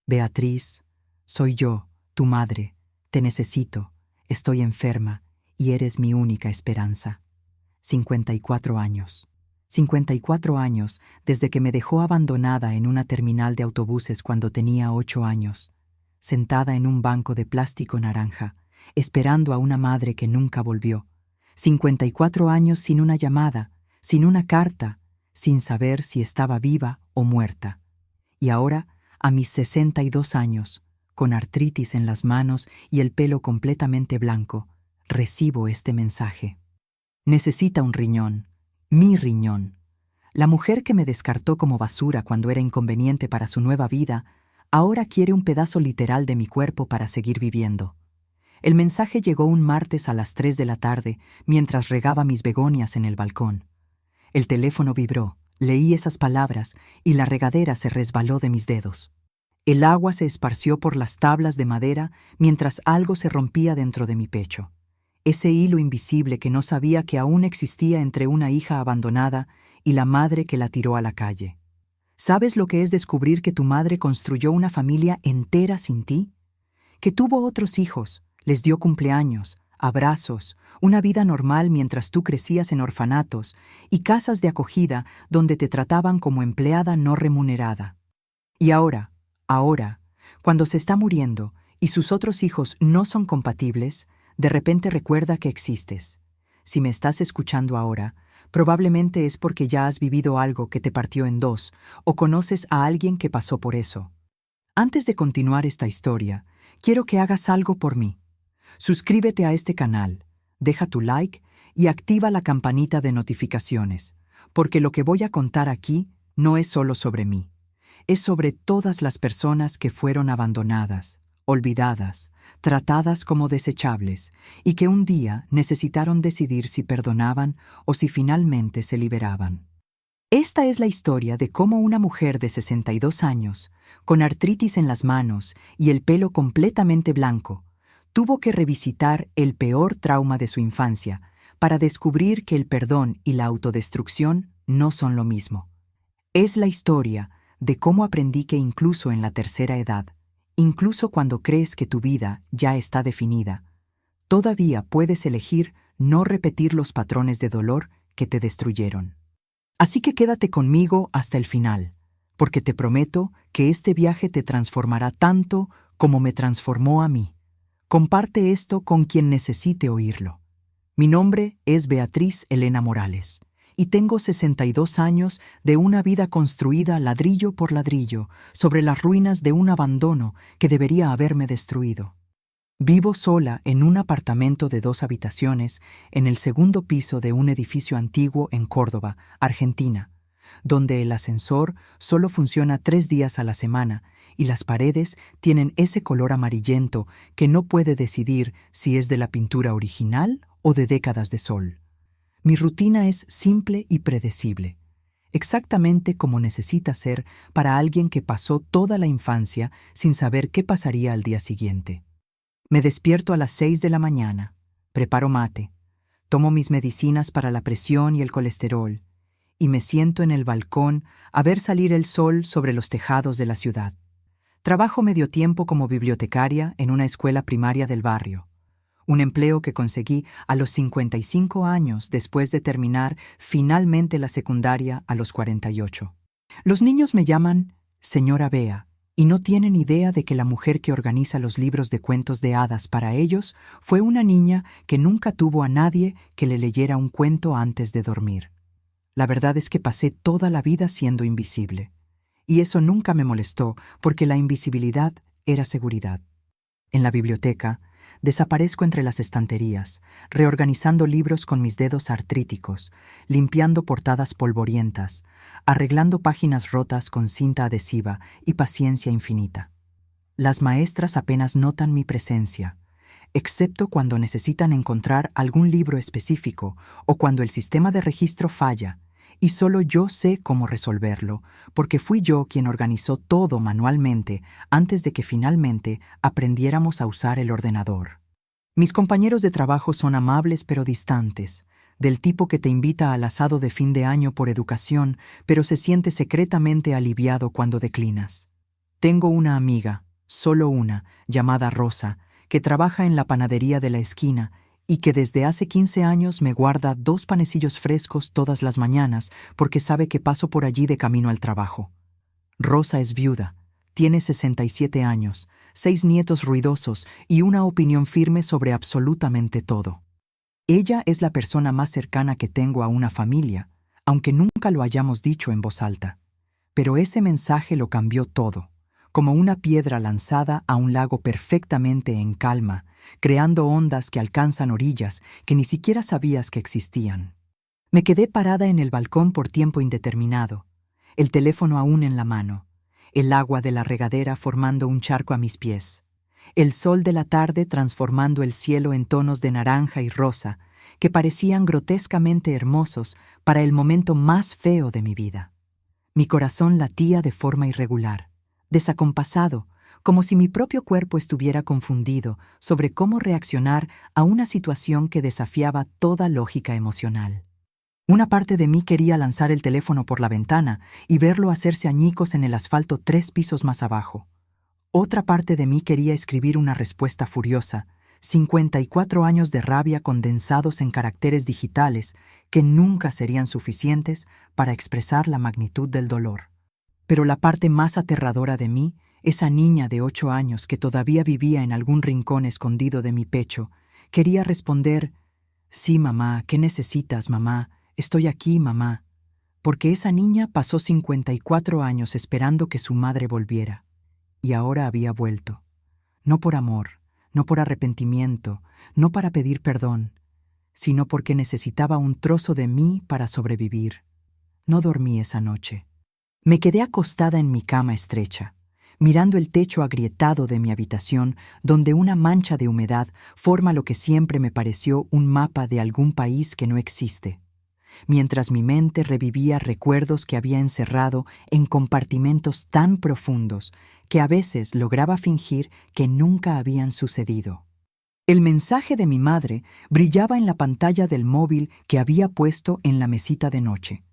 Beatriz, soy yo, tu madre. Te necesito, estoy enferma y eres mi única esperanza. 54 años. 54 años desde que me dejó abandonada en una terminal de autobuses cuando tenía 8 años, sentada en un banco de plástico naranja, esperando a una madre que nunca volvió. 54 años sin una llamada, sin una carta, sin saber si estaba viva o muerta. Y ahora, a mis 62 años, con artritis en las manos y el pelo completamente blanco, recibo este mensaje. Necesita un riñón, mi riñón. La mujer que me descartó como basura cuando era inconveniente para su nueva vida, ahora quiere un pedazo literal de mi cuerpo para seguir viviendo. El mensaje llegó un martes a las 3 de la tarde, mientras regaba mis begonias en el balcón. El teléfono vibró, leí esas palabras y la regadera se resbaló de mis dedos. El agua se esparció por las tablas de madera mientras algo se rompía dentro de mi pecho. Ese hilo invisible que no sabía que aún existía entre una hija abandonada y la madre que la tiró a la calle. ¿Sabes lo que es descubrir que tu madre construyó una familia entera sin ti? Que tuvo otros hijos, les dio cumpleaños, abrazos, una vida normal mientras tú crecías en orfanatos y casas de acogida donde te trataban como empleada no remunerada. Y ahora, cuando se está muriendo y sus otros hijos no son compatibles, de repente recuerda que existes. Si me estás escuchando ahora, probablemente es porque ya has vivido algo que te partió en dos o conoces a alguien que pasó por eso. Antes de continuar esta historia, quiero que hagas algo por mí. Suscríbete a este canal, deja tu like y activa la campanita de notificaciones, porque lo que voy a contar aquí no es solo sobre mí. Es sobre todas las personas que fueron abandonadas, olvidadas, tratadas como desechables y que un día necesitaron decidir si perdonaban o si finalmente se liberaban. Esta es la historia de cómo una mujer de 62 años, con artritis en las manos y el pelo completamente blanco, tuvo que revisitar el peor trauma de su infancia para descubrir que el perdón y la autodestrucción no son lo mismo. Es la historia de cómo aprendí que incluso en la tercera edad, incluso cuando crees que tu vida ya está definida, todavía puedes elegir no repetir los patrones de dolor que te destruyeron. Así que quédate conmigo hasta el final, porque te prometo que este viaje te transformará tanto como me transformó a mí. Comparte esto con quien necesite oírlo. Mi nombre es Beatriz Elena Morales y tengo 62 años de una vida construida ladrillo por ladrillo sobre las ruinas de un abandono que debería haberme destruido. Vivo sola en un apartamento de 2 habitaciones en el segundo piso de un edificio antiguo en Córdoba, Argentina, donde el ascensor solo funciona 3 días a la semana y las paredes tienen ese color amarillento que no puede decidir si es de la pintura original o de décadas de sol. Mi rutina es simple y predecible, exactamente como necesita ser para alguien que pasó toda la infancia sin saber qué pasaría al día siguiente. Me despierto a las 6 de la mañana, preparo mate, tomo mis medicinas para la presión y el colesterol, y me siento en el balcón a ver salir el sol sobre los tejados de la ciudad. Trabajo medio tiempo como bibliotecaria en una escuela primaria del barrio, un empleo que conseguí a los 55 años después de terminar finalmente la secundaria a los 48. Los niños me llaman Señora Bea y no tienen idea de que la mujer que organiza los libros de cuentos de hadas para ellos fue una niña que nunca tuvo a nadie que le leyera un cuento antes de dormir. La verdad es que pasé toda la vida siendo invisible. Y eso nunca me molestó porque la invisibilidad era seguridad. En la biblioteca, desaparezco entre las estanterías, reorganizando libros con mis dedos artríticos, limpiando portadas polvorientas, arreglando páginas rotas con cinta adhesiva y paciencia infinita. Las maestras apenas notan mi presencia, excepto cuando necesitan encontrar algún libro específico o cuando el sistema de registro falla, y solo yo sé cómo resolverlo, porque fui yo quien organizó todo manualmente antes de que finalmente aprendiéramos a usar el ordenador. Mis compañeros de trabajo son amables pero distantes, del tipo que te invita al asado de fin de año por educación, pero se siente secretamente aliviado cuando declinas. Tengo una amiga, solo una, llamada Rosa, que trabaja en la panadería de la esquina y que desde hace 15 años me guarda 2 panecillos frescos todas las mañanas porque sabe que paso por allí de camino al trabajo. Rosa es viuda, tiene 67 años, 6 nietos ruidosos y una opinión firme sobre absolutamente todo. Ella es la persona más cercana que tengo a una familia, aunque nunca lo hayamos dicho en voz alta. Pero ese mensaje lo cambió todo, como una piedra lanzada a un lago perfectamente en calma, creando ondas que alcanzan orillas que ni siquiera sabías que existían. Me quedé parada en el balcón por tiempo indeterminado, el teléfono aún en la mano, el agua de la regadera formando un charco a mis pies, el sol de la tarde transformando el cielo en tonos de naranja y rosa que parecían grotescamente hermosos para el momento más feo de mi vida. Mi corazón latía de forma irregular, desacompasado, como si mi propio cuerpo estuviera confundido sobre cómo reaccionar a una situación que desafiaba toda lógica emocional. Una parte de mí quería lanzar el teléfono por la ventana y verlo hacerse añicos en el asfalto 3 pisos más abajo. Otra parte de mí quería escribir una respuesta furiosa, 54 años de rabia condensados en caracteres digitales que nunca serían suficientes para expresar la magnitud del dolor. Pero la parte más aterradora de mí, esa niña de 8 años que todavía vivía en algún rincón escondido de mi pecho, quería responder: «Sí, mamá, ¿qué necesitas, mamá? Estoy aquí, mamá». Porque esa niña pasó 54 años esperando que su madre volviera. Y ahora había vuelto. No por amor, no por arrepentimiento, no para pedir perdón, sino porque necesitaba un trozo de mí para sobrevivir. No dormí esa noche. Me quedé acostada en mi cama estrecha, mirando el techo agrietado de mi habitación, donde una mancha de humedad forma lo que siempre me pareció un mapa de algún país que no existe, mientras mi mente revivía recuerdos que había encerrado en compartimentos tan profundos que a veces lograba fingir que nunca habían sucedido. El mensaje de mi madre brillaba en la pantalla del móvil que había puesto en la mesita de noche,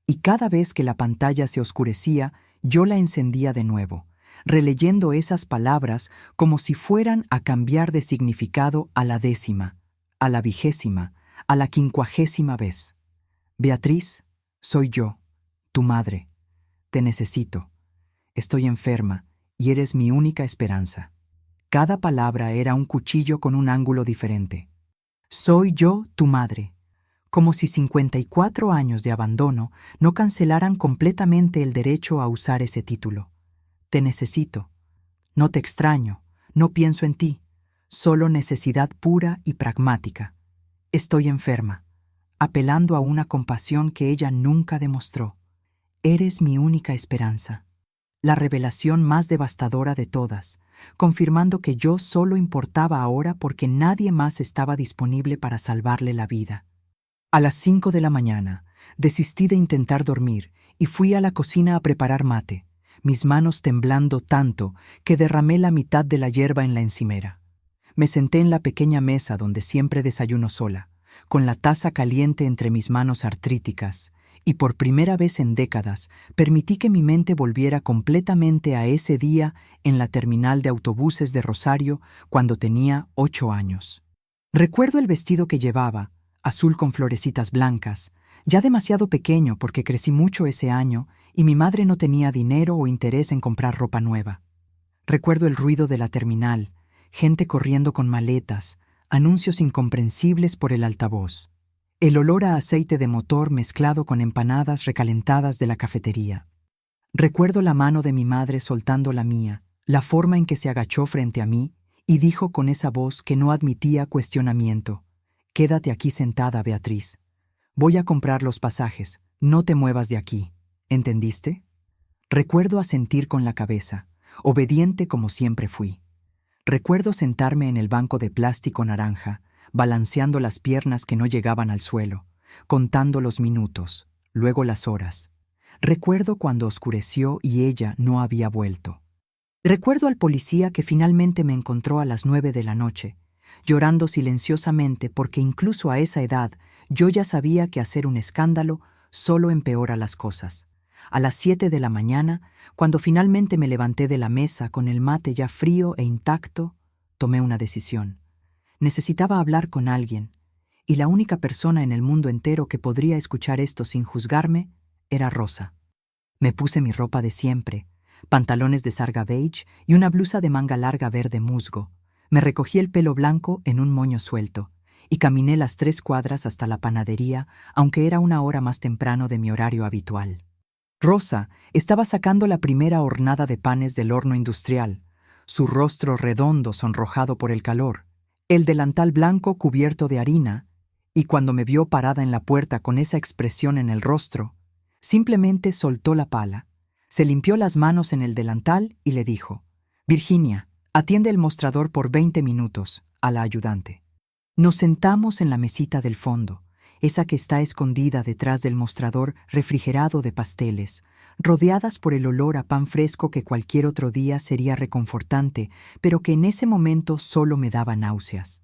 y cada vez que la pantalla se oscurecía, yo la encendía de nuevo, releyendo esas palabras como si fueran a cambiar de significado a la 10ª, a la 20ª, a la 50ª vez. Beatriz, soy yo, tu madre. Te necesito. Estoy enferma y eres mi única esperanza. Cada palabra era un cuchillo con un ángulo diferente. Soy yo, tu madre. Como si 54 años de abandono no cancelaran completamente el derecho a usar ese título. Te necesito. No te extraño, no pienso en ti, solo necesidad pura y pragmática. Estoy enferma, apelando a una compasión que ella nunca demostró. Eres mi única esperanza. La revelación más devastadora de todas, confirmando que yo solo importaba ahora porque nadie más estaba disponible para salvarle la vida. A las 5 de la mañana, desistí de intentar dormir y fui a la cocina a preparar mate, mis manos temblando tanto que derramé la mitad de la hierba en la encimera. Me senté en la pequeña mesa donde siempre desayuno sola, con la taza caliente entre mis manos artríticas, y por primera vez en décadas permití que mi mente volviera completamente a ese día en la terminal de autobuses de Rosario cuando tenía 8 años. Recuerdo el vestido que llevaba, azul con florecitas blancas, ya demasiado pequeño porque crecí mucho ese año y mi madre no tenía dinero o interés en comprar ropa nueva. Recuerdo el ruido de la terminal, gente corriendo con maletas, anuncios incomprensibles por el altavoz. El olor a aceite de motor mezclado con empanadas recalentadas de la cafetería. Recuerdo la mano de mi madre soltando la mía, la forma en que se agachó frente a mí y dijo con esa voz que no admitía cuestionamiento: «Quédate aquí sentada, Beatriz. Voy a comprar los pasajes, no te muevas de aquí. ¿Entendiste?» Recuerdo asentir con la cabeza, obediente como siempre fui. Recuerdo sentarme en el banco de plástico naranja, balanceando las piernas que no llegaban al suelo, contando los minutos, luego las horas. Recuerdo cuando oscureció y ella no había vuelto. Recuerdo al policía que finalmente me encontró a las 9 de la noche, llorando silenciosamente porque incluso a esa edad yo ya sabía que hacer un escándalo solo empeora las cosas. a las 7 de la mañana, cuando finalmente me levanté de la mesa con el mate ya frío e intacto, tomé una decisión. Necesitaba hablar con alguien, y la única persona en el mundo entero que podría escuchar esto sin juzgarme era Rosa. Me puse mi ropa de siempre, pantalones de sarga beige y una blusa de manga larga verde musgo. Me recogí el pelo blanco en un moño suelto y caminé las 3 cuadras hasta la panadería, aunque era una hora más temprano de mi horario habitual. Rosa estaba sacando la primera hornada de panes del horno industrial, su rostro redondo sonrojado por el calor, el delantal blanco cubierto de harina, y cuando me vio parada en la puerta con esa expresión en el rostro, simplemente soltó la pala, se limpió las manos en el delantal y le dijo: «Virginia, atiende el mostrador por 20 minutos», a la ayudante. Nos sentamos en la mesita del fondo, esa que está escondida detrás del mostrador refrigerado de pasteles, rodeadas por el olor a pan fresco que cualquier otro día sería reconfortante, pero que en ese momento solo me daba náuseas.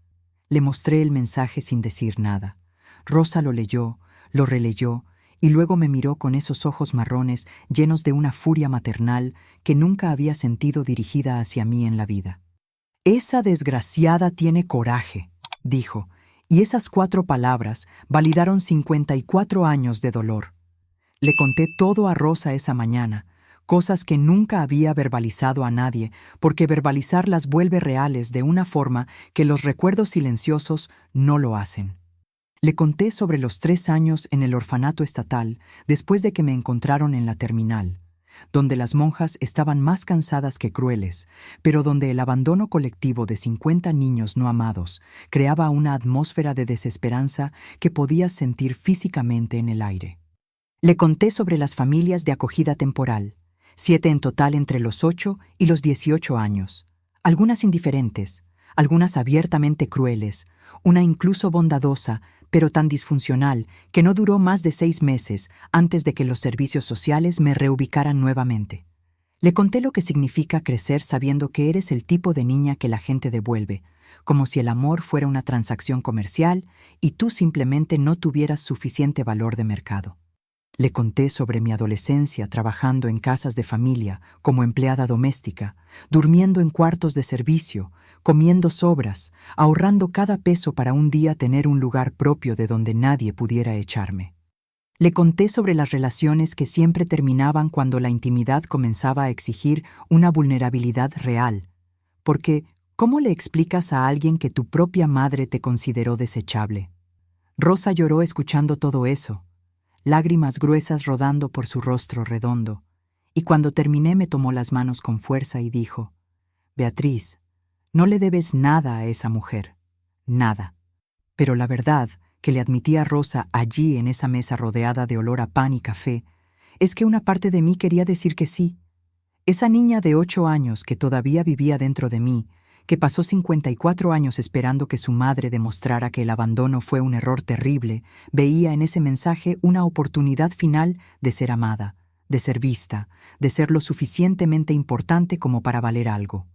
Le mostré el mensaje sin decir nada. Rosa lo leyó, lo releyó, y luego me miró con esos ojos marrones llenos de una furia maternal que nunca había sentido dirigida hacia mí en la vida. «Esa desgraciada tiene coraje», dijo, y esas 4 palabras validaron 54 años de dolor. Le conté todo a Rosa esa mañana, cosas que nunca había verbalizado a nadie, porque verbalizar las vuelve reales de una forma que los recuerdos silenciosos no lo hacen. Le conté sobre los 3 años en el orfanato estatal después de que me encontraron en la terminal, donde las monjas estaban más cansadas que crueles, pero donde el abandono colectivo de 50 niños no amados creaba una atmósfera de desesperanza que podías sentir físicamente en el aire. Le conté sobre las familias de acogida temporal, 7 en total entre los 8 y los 18 años, algunas indiferentes, algunas abiertamente crueles, una incluso bondadosa, pero tan disfuncional que no duró más de 6 meses antes de que los servicios sociales me reubicaran nuevamente. Le conté lo que significa crecer sabiendo que eres el tipo de niña que la gente devuelve, como si el amor fuera una transacción comercial y tú simplemente no tuvieras suficiente valor de mercado. Le conté sobre mi adolescencia trabajando en casas de familia como empleada doméstica, durmiendo en cuartos de servicio, comiendo sobras, ahorrando cada peso para un día tener un lugar propio de donde nadie pudiera echarme. Le conté sobre las relaciones que siempre terminaban cuando la intimidad comenzaba a exigir una vulnerabilidad real, porque ¿cómo le explicas a alguien que tu propia madre te consideró desechable? Rosa lloró escuchando todo eso, lágrimas gruesas rodando por su rostro redondo, y cuando terminé me tomó las manos con fuerza y dijo: «Beatriz, no le debes nada a esa mujer, nada». Pero la verdad que le admití a Rosa allí en esa mesa rodeada de olor a pan y café es que una parte de mí quería decir que sí. Esa niña de 8 años que todavía vivía dentro de mí, que pasó 54 años esperando que su madre demostrara que el abandono fue un error terrible, veía en ese mensaje una oportunidad final de ser amada, de ser vista, de ser lo suficientemente importante como para valer algo.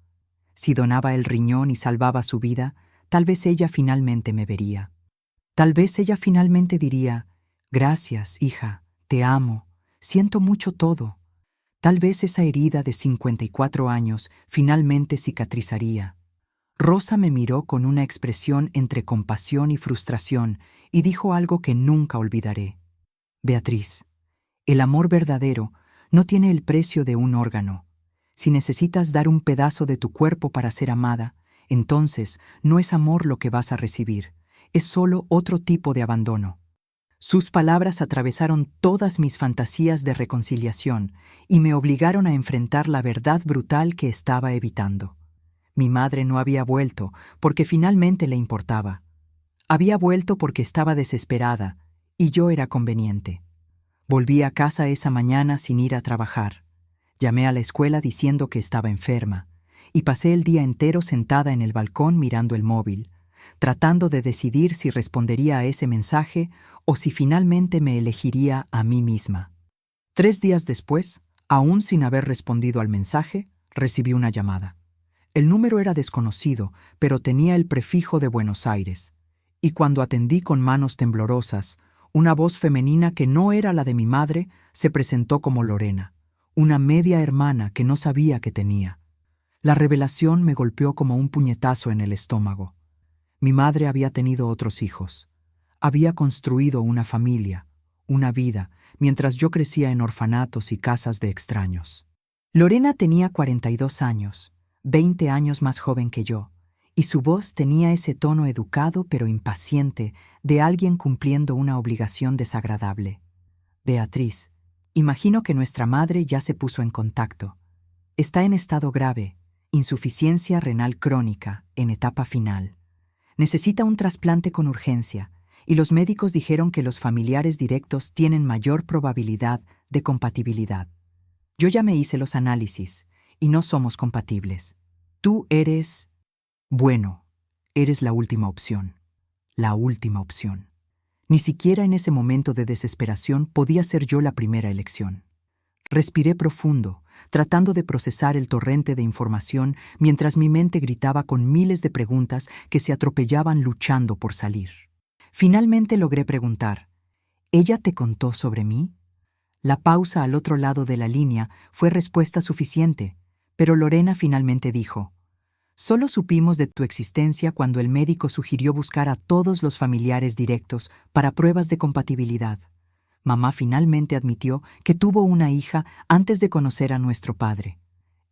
Si donaba el riñón y salvaba su vida, tal vez ella finalmente me vería. Tal vez ella finalmente diría: «Gracias, hija, te amo, siento mucho todo». Tal vez esa herida de 54 años finalmente cicatrizaría. Rosa me miró con una expresión entre compasión y frustración y dijo algo que nunca olvidaré: «Beatriz, el amor verdadero no tiene el precio de un órgano. Si necesitas dar un pedazo de tu cuerpo para ser amada, entonces no es amor lo que vas a recibir, es solo otro tipo de abandono». Sus palabras atravesaron todas mis fantasías de reconciliación y me obligaron a enfrentar la verdad brutal que estaba evitando. Mi madre no había vuelto porque finalmente le importaba. Había vuelto porque estaba desesperada y yo era conveniente. Volví a casa esa mañana sin ir a trabajar. Llamé a la escuela diciendo que estaba enferma y pasé el día entero sentada en el balcón mirando el móvil, tratando de decidir si respondería a ese mensaje o si finalmente me elegiría a mí misma. 3 días después, aún sin haber respondido al mensaje, recibí una llamada. El número era desconocido, pero tenía el prefijo de Buenos Aires, y cuando atendí con manos temblorosas, Una voz femenina que no era la de mi madre se presentó como Lorena, una media hermana que no sabía que tenía. La revelación me golpeó como un puñetazo en el estómago. Mi madre había tenido otros hijos. Había construido una familia, una vida, mientras yo crecía en orfanatos y casas de extraños. Lorena tenía 42 años, 20 años más joven que yo, y su voz tenía ese tono educado pero impaciente de alguien cumpliendo una obligación desagradable. Beatriz, imagino que nuestra madre ya se puso en contacto. Está en estado grave, insuficiencia renal crónica, en etapa final. Necesita un trasplante con urgencia, y los médicos dijeron que los familiares directos tienen mayor probabilidad de compatibilidad. Yo ya me hice los análisis, y no somos compatibles. Tú eres... Bueno, eres la última opción. La última opción. Ni siquiera en ese momento de desesperación podía ser yo la primera elección. Respiré profundo, tratando de procesar el torrente de información mientras mi mente gritaba con miles de preguntas que se atropellaban luchando por salir. Finalmente logré preguntar, ¿ella te contó sobre mí? La pausa al otro lado de la línea fue respuesta suficiente, pero Lorena finalmente dijo, solo supimos de tu existencia cuando el médico sugirió buscar a todos los familiares directos para pruebas de compatibilidad. Mamá finalmente admitió que tuvo una hija antes de conocer a nuestro padre.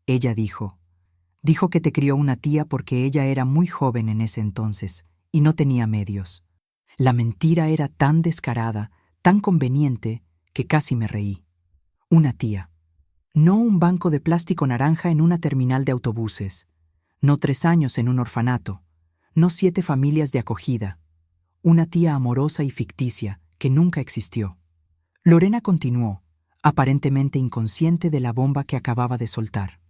Ella dijo que te crió una tía porque ella era muy joven en ese entonces y no tenía medios. La mentira era tan descarada, tan conveniente, que casi me reí. Una tía. No un banco de plástico naranja en una terminal de autobuses. No 3 años en un orfanato. No 7 familias de acogida. Una tía amorosa y ficticia que nunca existió. Lorena continuó, aparentemente inconsciente de la bomba que acababa de soltar.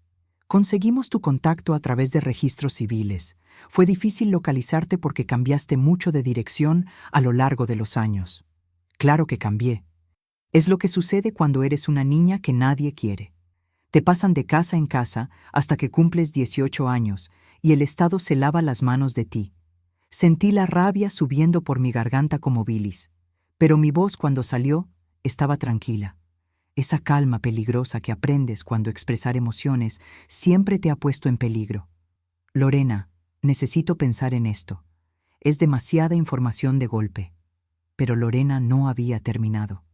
Conseguimos tu contacto a través de registros civiles. Fue difícil localizarte porque cambiaste mucho de dirección a lo largo de los años. Claro que cambié. Es lo que sucede cuando eres una niña que nadie quiere. Te pasan de casa en casa hasta que cumples 18 años y el Estado se lava las manos de ti. Sentí la rabia subiendo por mi garganta como bilis, pero mi voz cuando salió estaba tranquila. Esa calma peligrosa que aprendes cuando expresar emociones siempre te ha puesto en peligro. Lorena, necesito pensar en esto. Es demasiada información de golpe. Pero Lorena no había terminado.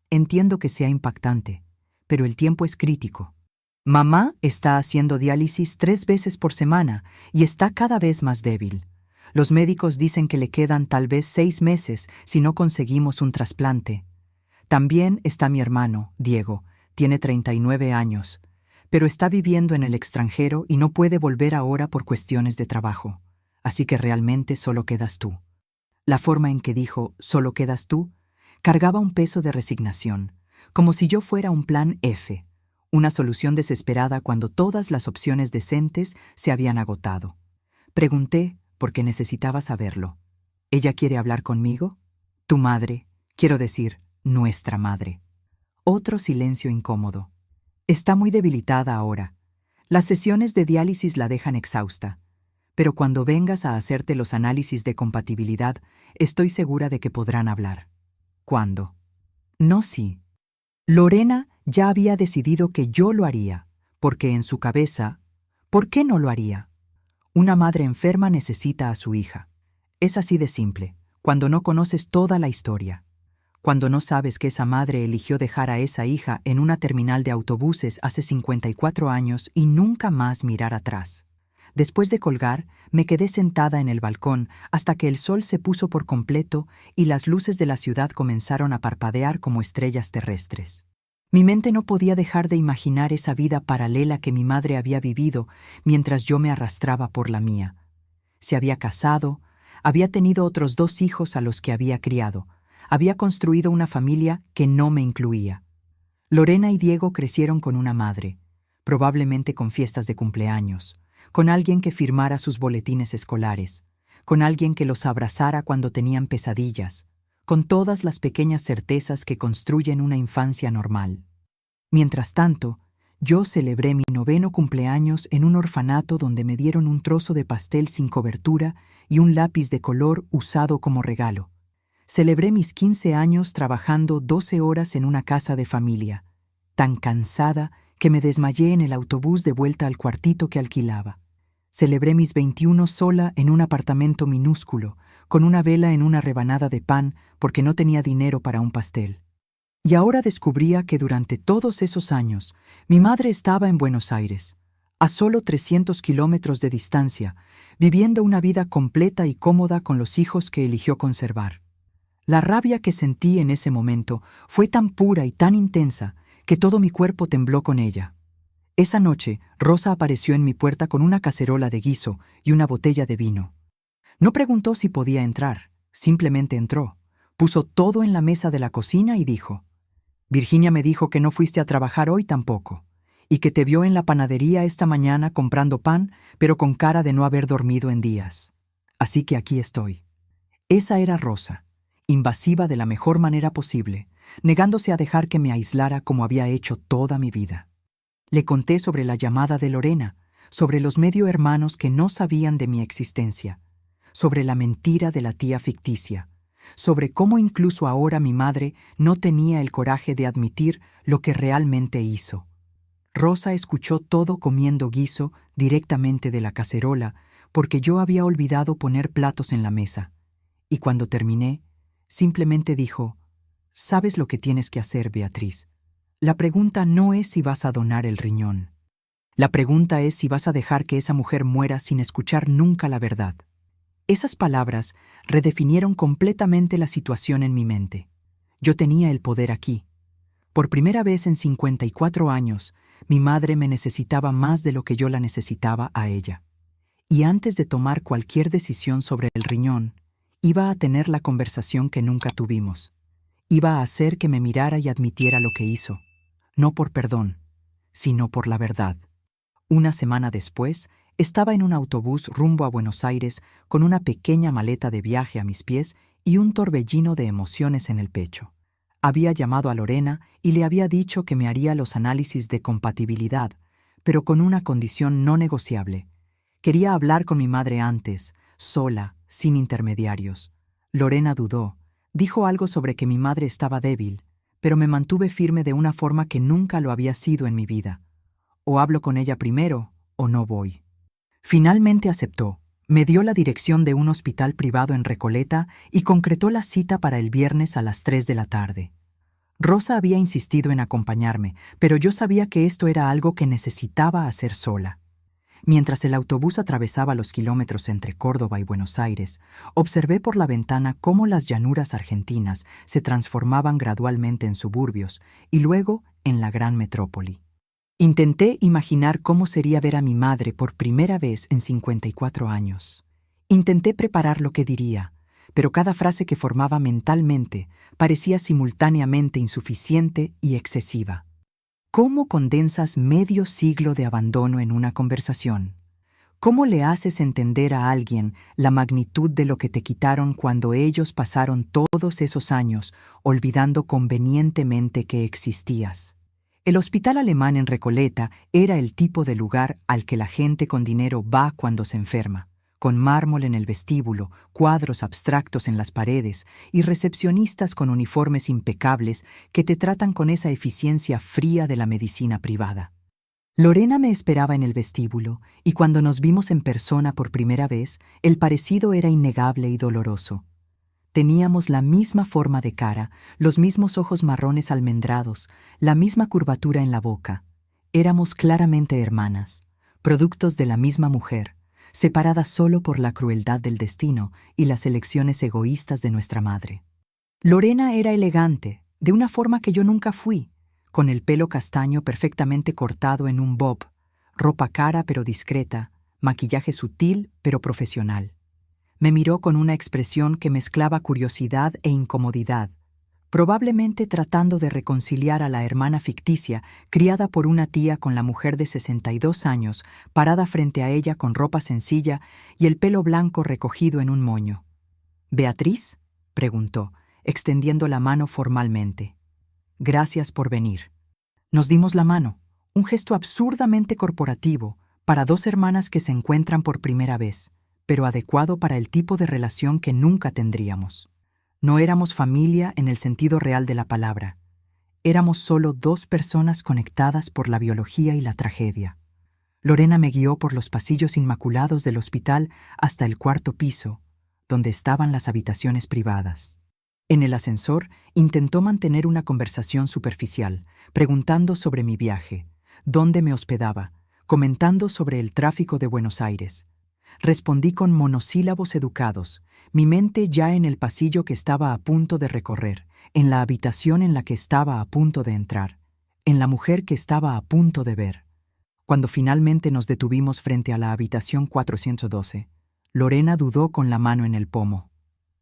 Entiendo que sea impactante, pero el tiempo es crítico. Mamá está haciendo diálisis 3 veces por semana y está cada vez más débil. Los médicos dicen que le quedan tal vez 6 meses si no conseguimos un trasplante. También está mi hermano, Diego, tiene 39 años, pero está viviendo en el extranjero y no puede volver ahora por cuestiones de trabajo. Así que realmente solo quedas tú. La forma en que dijo «solo quedas tú» cargaba un peso de resignación, como si yo fuera un plan F, una solución desesperada cuando todas las opciones decentes se habían agotado. Pregunté porque necesitaba saberlo. ¿Ella quiere hablar conmigo? Tu madre, quiero decir, nuestra madre. Otro silencio incómodo. Está muy debilitada ahora. Las sesiones de diálisis la dejan exhausta. Pero cuando vengas a hacerte los análisis de compatibilidad, estoy segura de que podrán hablar. ¿Cuándo? No, sí. Lorena ya había decidido que yo lo haría, porque en su cabeza, ¿por qué no lo haría? Una madre enferma necesita a su hija. Es así de simple, cuando no conoces toda la historia. Cuando no sabes que esa madre eligió dejar a esa hija en una terminal de autobuses hace 54 años y nunca más mirar atrás. Después de colgar, me quedé sentada en el balcón hasta que el sol se puso por completo y las luces de la ciudad comenzaron a parpadear como estrellas terrestres. Mi mente no podía dejar de imaginar esa vida paralela que mi madre había vivido mientras yo me arrastraba por la mía. Se había casado, había tenido otros 2 hijos a los que había criado, había construido una familia que no me incluía. Lorena y Diego crecieron con una madre, probablemente con fiestas de cumpleaños, con alguien que firmara sus boletines escolares, con alguien que los abrazara cuando tenían pesadillas, con todas las pequeñas certezas que construyen una infancia normal. Mientras tanto, yo celebré mi 9º cumpleaños en un orfanato donde me dieron un trozo de pastel sin cobertura y un lápiz de color usado como regalo. Celebré mis 15 años trabajando 12 horas en una casa de familia, tan cansada que me desmayé en el autobús de vuelta al cuartito que alquilaba. Celebré mis 21 sola en un apartamento minúsculo, con una vela en una rebanada de pan porque no tenía dinero para un pastel. Y ahora descubría que durante todos esos años mi madre estaba en Buenos Aires, a solo 300 kilómetros de distancia, viviendo una vida completa y cómoda con los hijos que eligió conservar. La rabia que sentí en ese momento fue tan pura y tan intensa que todo mi cuerpo tembló con ella. Esa noche, Rosa apareció en mi puerta con una cacerola de guiso y una botella de vino. No preguntó si podía entrar, simplemente entró, puso todo en la mesa de la cocina y dijo: «Virginia me dijo que no fuiste a trabajar hoy tampoco, y que te vio en la panadería esta mañana comprando pan, pero con cara de no haber dormido en días. Así que aquí estoy». Esa era Rosa, invasiva de la mejor manera posible, negándose a dejar que me aislara como había hecho toda mi vida. Le conté sobre la llamada de Lorena, sobre los medio hermanos que no sabían de mi existencia, sobre la mentira de la tía ficticia, sobre cómo incluso ahora mi madre no tenía el coraje de admitir lo que realmente hizo. Rosa escuchó todo comiendo guiso directamente de la cacerola, porque yo había olvidado poner platos en la mesa, y cuando terminé, simplemente dijo: «¿Sabes lo que tienes que hacer, Beatriz? La pregunta no es si vas a donar el riñón. La pregunta es si vas a dejar que esa mujer muera sin escuchar nunca la verdad». Esas palabras redefinieron completamente la situación en mi mente. Yo tenía el poder aquí. Por primera vez en 54 años, mi madre me necesitaba más de lo que yo la necesitaba a ella. Y antes de tomar cualquier decisión sobre el riñón, iba a tener la conversación que nunca tuvimos. Iba a hacer que me mirara y admitiera lo que hizo, no por perdón, sino por la verdad. Una semana después, estaba en un autobús rumbo a Buenos Aires con una pequeña maleta de viaje a mis pies y un torbellino de emociones en el pecho. Había llamado a Lorena y le había dicho que me haría los análisis de compatibilidad, pero con una condición no negociable. Quería hablar con mi madre antes, sola, sin intermediarios. Lorena dudó. Dijo algo sobre que mi madre estaba débil, pero me mantuve firme de una forma que nunca lo había sido en mi vida. O hablo con ella primero, o no voy. Finalmente aceptó. Me dio la dirección de un hospital privado en Recoleta y concretó la cita para el viernes a las 3 de la tarde. Rosa había insistido en acompañarme, pero yo sabía que esto era algo que necesitaba hacer sola. Mientras el autobús atravesaba los kilómetros entre Córdoba y Buenos Aires, observé por la ventana cómo las llanuras argentinas se transformaban gradualmente en suburbios y luego en la gran metrópoli. Intenté imaginar cómo sería ver a mi madre por primera vez en 54 años. Intenté preparar lo que diría, pero cada frase que formaba mentalmente parecía simultáneamente insuficiente y excesiva. ¿Cómo condensas medio siglo de abandono en una conversación? ¿Cómo le haces entender a alguien la magnitud de lo que te quitaron cuando ellos pasaron todos esos años olvidando convenientemente que existías? El hospital alemán en Recoleta era el tipo de lugar al que la gente con dinero va cuando se enferma, con mármol en el vestíbulo, cuadros abstractos en las paredes y recepcionistas con uniformes impecables que te tratan con esa eficiencia fría de la medicina privada. Lorena me esperaba en el vestíbulo y cuando nos vimos en persona por primera vez, el parecido era innegable y doloroso. Teníamos la misma forma de cara, los mismos ojos marrones almendrados, la misma curvatura en la boca. Éramos claramente hermanas, productos de la misma mujer, separadas solo por la crueldad del destino y las elecciones egoístas de nuestra madre. Lorena era elegante, de una forma que yo nunca fui, con el pelo castaño perfectamente cortado en un bob, ropa cara pero discreta, maquillaje sutil pero profesional. Me miró con una expresión que mezclaba curiosidad e incomodidad, probablemente tratando de reconciliar a la hermana ficticia criada por una tía con la mujer de 62 años parada frente a ella con ropa sencilla y el pelo blanco recogido en un moño. «¿Beatriz?», preguntó, extendiendo la mano formalmente. «Gracias por venir». Nos dimos la mano, un gesto absurdamente corporativo para dos hermanas que se encuentran por primera vez, pero adecuado para el tipo de relación que nunca tendríamos. No éramos familia en el sentido real de la palabra. Éramos solo dos personas conectadas por la biología y la tragedia. Lorena me guió por los pasillos inmaculados del hospital hasta el cuarto piso, donde estaban las habitaciones privadas. En el ascensor intentó mantener una conversación superficial, preguntando sobre mi viaje, dónde me hospedaba, comentando sobre el tráfico de Buenos Aires. Respondí con monosílabos educados, mi mente ya en el pasillo que estaba a punto de recorrer, en la habitación en la que estaba a punto de entrar, en la mujer que estaba a punto de ver. Cuando finalmente nos detuvimos frente a la habitación 412, Lorena dudó con la mano en el pomo.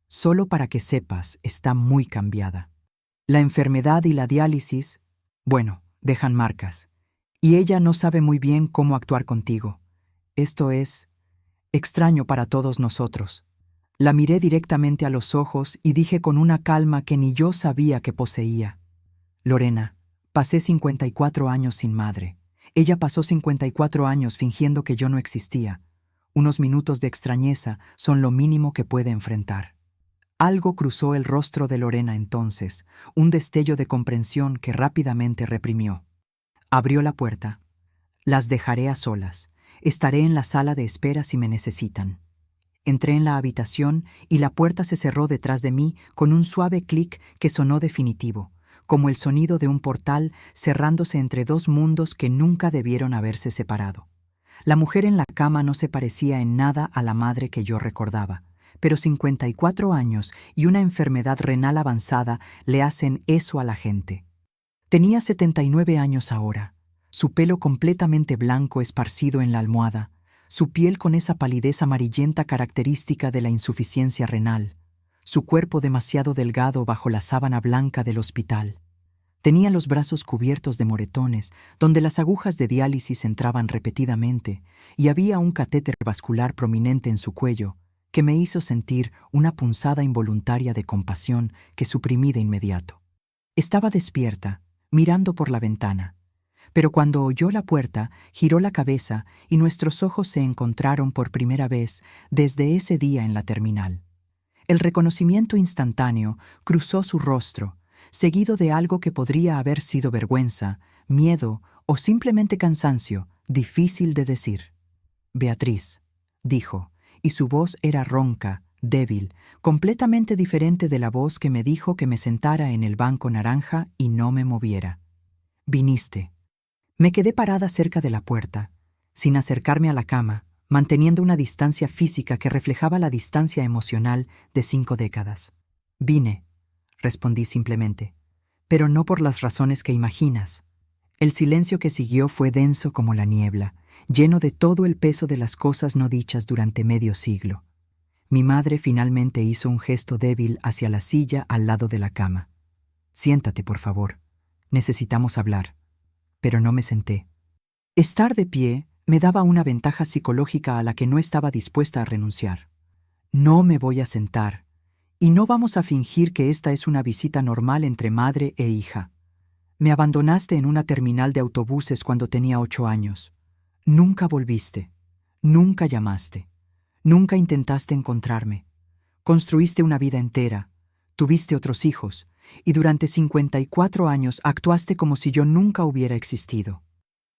Solo para que sepas, está muy cambiada. La enfermedad y la diálisis, bueno, dejan marcas. Y ella no sabe muy bien cómo actuar contigo. Esto es extraño para todos nosotros. La miré directamente a los ojos y dije con una calma que ni yo sabía que poseía. Lorena, pasé 54 años sin madre. Ella pasó 54 años fingiendo que yo no existía. Unos minutos de extrañeza son lo mínimo que puede enfrentar. Algo cruzó el rostro de Lorena entonces, un destello de comprensión que rápidamente reprimió. Abrió la puerta. Las dejaré a solas. Estaré en la sala de espera si me necesitan. Entré en la habitación y la puerta se cerró detrás de mí con un suave clic que sonó definitivo, como el sonido de un portal cerrándose entre dos mundos que nunca debieron haberse separado. La mujer en la cama no se parecía en nada a la madre que yo recordaba, pero 54 años y una enfermedad renal avanzada le hacen eso a la gente. Tenía 79 años ahora, su pelo completamente blanco esparcido en la almohada, su piel con esa palidez amarillenta característica de la insuficiencia renal, su cuerpo demasiado delgado bajo la sábana blanca del hospital. Tenía los brazos cubiertos de moretones, donde las agujas de diálisis entraban repetidamente, y había un catéter vascular prominente en su cuello, que me hizo sentir una punzada involuntaria de compasión que suprimí de inmediato. Estaba despierta, mirando por la ventana, pero cuando oyó la puerta, giró la cabeza y nuestros ojos se encontraron por primera vez desde ese día en la terminal. El reconocimiento instantáneo cruzó su rostro, seguido de algo que podría haber sido vergüenza, miedo o simplemente cansancio, difícil de decir. Beatriz, dijo, y su voz era ronca, débil, completamente diferente de la voz que me dijo que me sentara en el banco naranja y no me moviera. Viniste. Me quedé parada cerca de la puerta, sin acercarme a la cama, manteniendo una distancia física que reflejaba la distancia emocional de 5 décadas. Vine, respondí simplemente, pero no por las razones que imaginas. El silencio que siguió fue denso como la niebla, lleno de todo el peso de las cosas no dichas durante medio siglo. Mi madre finalmente hizo un gesto débil hacia la silla al lado de la cama. Siéntate, por favor. Necesitamos hablar. Pero no me senté. Estar de pie me daba una ventaja psicológica a la que no estaba dispuesta a renunciar. No me voy a sentar, y no vamos a fingir que esta es una visita normal entre madre e hija. Me abandonaste en una terminal de autobuses cuando tenía 8 años. Nunca volviste. Nunca llamaste. Nunca intentaste encontrarme. Construiste una vida entera. Tuviste otros hijos. Y durante 54 años actuaste como si yo nunca hubiera existido.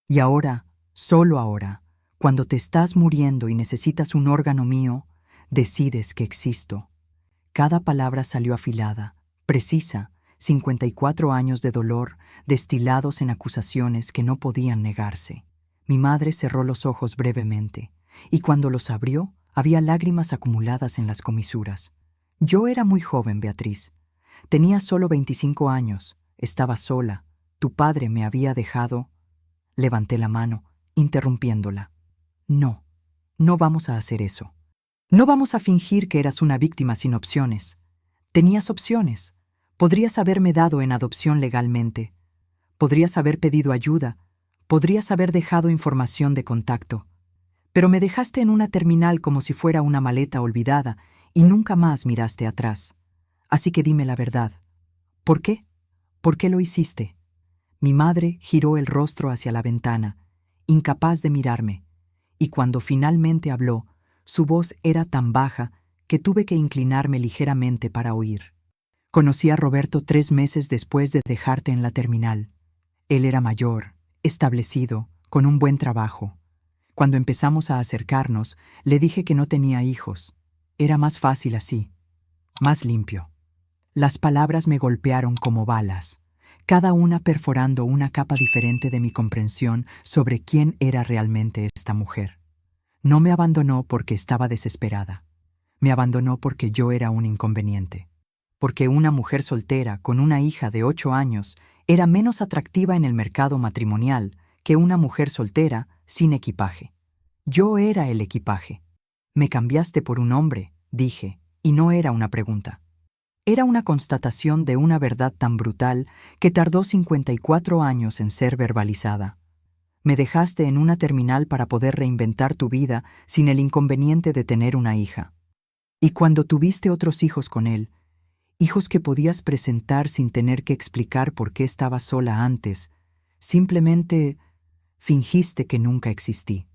Y ahora, solo ahora, cuando te estás muriendo y necesitas un órgano mío, decides que existo. Cada palabra salió afilada, precisa, 54 años de dolor destilados en acusaciones que no podían negarse. Mi madre cerró los ojos brevemente, y cuando los abrió, había lágrimas acumuladas en las comisuras. Yo era muy joven, Beatriz. Tenía solo 25 años, estaba sola, tu padre me había dejado. Levanté la mano, interrumpiéndola. No, no vamos a hacer eso. No vamos a fingir que eras una víctima sin opciones. Tenías opciones. Podrías haberme dado en adopción legalmente. Podrías haber pedido ayuda. Podrías haber dejado información de contacto. Pero me dejaste en una terminal como si fuera una maleta olvidada y nunca más miraste atrás. Así que dime la verdad. ¿Por qué? ¿Por qué lo hiciste? Mi madre giró el rostro hacia la ventana, incapaz de mirarme, y cuando finalmente habló, su voz era tan baja que tuve que inclinarme ligeramente para oír. Conocí a Roberto 3 meses después de dejarte en la terminal. Él era mayor, establecido, con un buen trabajo. Cuando empezamos a acercarnos, le dije que no tenía hijos. Era más fácil así, más limpio. Las palabras me golpearon como balas, cada una perforando una capa diferente de mi comprensión sobre quién era realmente esta mujer. No me abandonó porque estaba desesperada. Me abandonó porque yo era un inconveniente. Porque una mujer soltera con una hija de 8 años era menos atractiva en el mercado matrimonial que una mujer soltera sin equipaje. Yo era el equipaje. Me cambiaste por un hombre, dije, y no era una pregunta. Era una constatación de una verdad tan brutal que tardó 54 años en ser verbalizada. Me dejaste en una terminal para poder reinventar tu vida sin el inconveniente de tener una hija. Y cuando tuviste otros hijos con él, hijos que podías presentar sin tener que explicar por qué estabas sola antes, simplemente fingiste que nunca existí.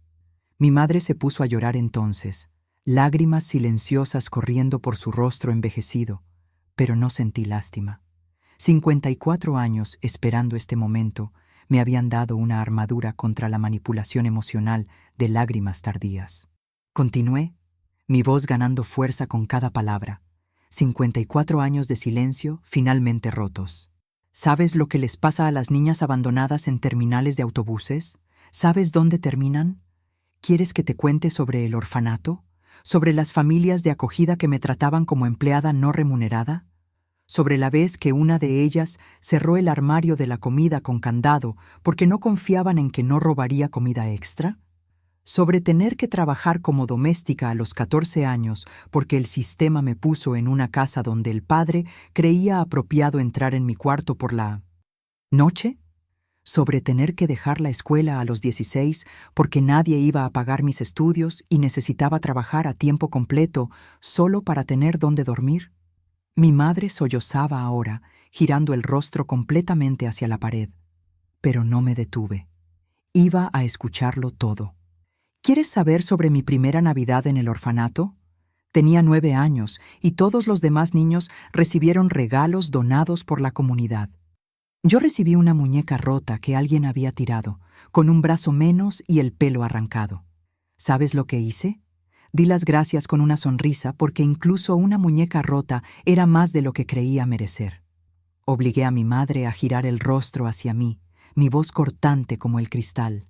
Mi madre se puso a llorar entonces, lágrimas silenciosas corriendo por su rostro envejecido, pero no sentí lástima. 54 años esperando este momento me habían dado una armadura contra la manipulación emocional de lágrimas tardías. Continué, mi voz ganando fuerza con cada palabra. 54 años de silencio finalmente rotos. ¿Sabes lo que les pasa a las niñas abandonadas en terminales de autobuses? ¿Sabes dónde terminan? ¿Quieres que te cuente sobre el orfanato? ¿Sobre las familias de acogida que me trataban como empleada no remunerada? ¿Sobre la vez que una de ellas cerró el armario de la comida con candado porque no confiaban en que no robaría comida extra? ¿Sobre tener que trabajar como doméstica a los 14 años porque el sistema me puso en una casa donde el padre creía apropiado entrar en mi cuarto por la noche? ¿Sobre tener que dejar la escuela a los 16 porque nadie iba a pagar mis estudios y necesitaba trabajar a tiempo completo solo para tener dónde dormir? Mi madre sollozaba ahora, girando el rostro completamente hacia la pared. Pero no me detuve. Iba a escucharlo todo. ¿Quieres saber sobre mi primera Navidad en el orfanato? Tenía 9 años y todos los demás niños recibieron regalos donados por la comunidad. Yo recibí una muñeca rota que alguien había tirado, con un brazo menos y el pelo arrancado. ¿Sabes lo que hice? Di las gracias con una sonrisa porque incluso una muñeca rota era más de lo que creía merecer. Obligué a mi madre a girar el rostro hacia mí, mi voz cortante como el cristal.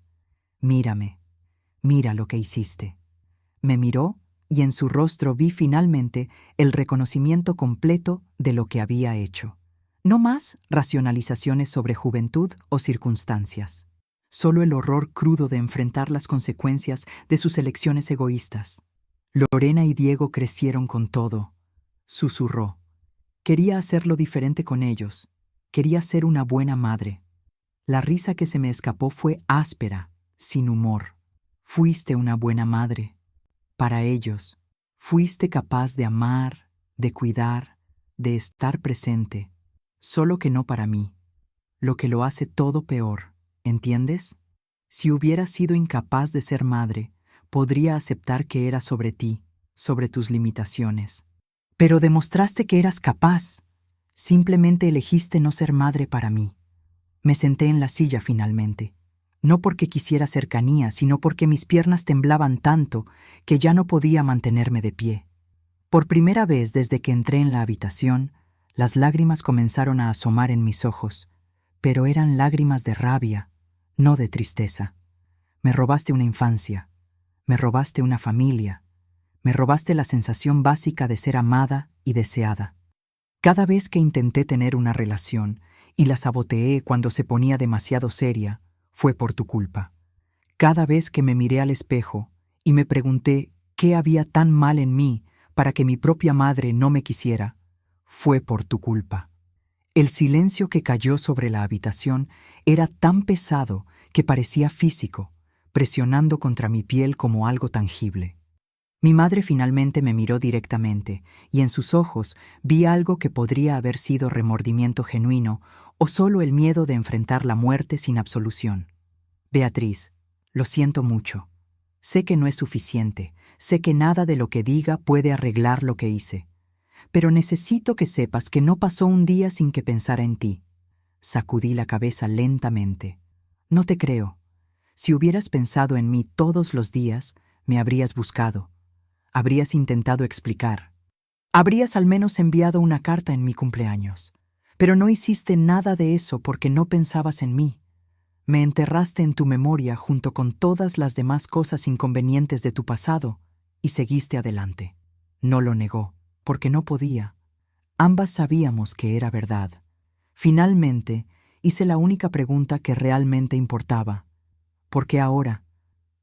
Mírame, mira lo que hiciste. Me miró y en su rostro vi finalmente el reconocimiento completo de lo que había hecho. No más racionalizaciones sobre juventud o circunstancias. Solo el horror crudo de enfrentar las consecuencias de sus elecciones egoístas. Lorena y Diego crecieron con todo. Susurró. Quería hacerlo diferente con ellos. Quería ser una buena madre. La risa que se me escapó fue áspera, sin humor. Fuiste una buena madre. Para ellos, fuiste capaz de amar, de cuidar, de estar presente. Solo que no para mí, lo que lo hace todo peor, ¿entiendes? Si hubiera sido incapaz de ser madre, podría aceptar que era sobre ti, sobre tus limitaciones. Pero demostraste que eras capaz. Simplemente elegiste no ser madre para mí. Me senté en la silla finalmente, no porque quisiera cercanía, sino porque mis piernas temblaban tanto que ya no podía mantenerme de pie. Por primera vez desde que entré en la habitación, las lágrimas comenzaron a asomar en mis ojos, pero eran lágrimas de rabia, no de tristeza. Me robaste una infancia, me robaste una familia, me robaste la sensación básica de ser amada y deseada. Cada vez que intenté tener una relación y la saboteé cuando se ponía demasiado seria, fue por tu culpa. Cada vez que me miré al espejo y me pregunté qué había tan mal en mí para que mi propia madre no me quisiera, fue por tu culpa. El silencio que cayó sobre la habitación era tan pesado que parecía físico, presionando contra mi piel como algo tangible. Mi madre finalmente me miró directamente, y en sus ojos vi algo que podría haber sido remordimiento genuino o solo el miedo de enfrentar la muerte sin absolución. Beatriz, lo siento mucho. Sé que no es suficiente, sé que nada de lo que diga puede arreglar lo que hice. pero necesito que sepas que no pasó un día sin que pensara en ti. Sacudí la cabeza lentamente. No te creo. Si hubieras pensado en mí todos los días, me habrías buscado. Habrías intentado explicar. Habrías al menos enviado una carta en mi cumpleaños. Pero no hiciste nada de eso porque no pensabas en mí. Me enterraste en tu memoria junto con todas las demás cosas inconvenientes de tu pasado y seguiste adelante. No lo negó, porque no podía. Ambas sabíamos que era verdad. Finalmente, hice la única pregunta que realmente importaba. ¿Por qué ahora?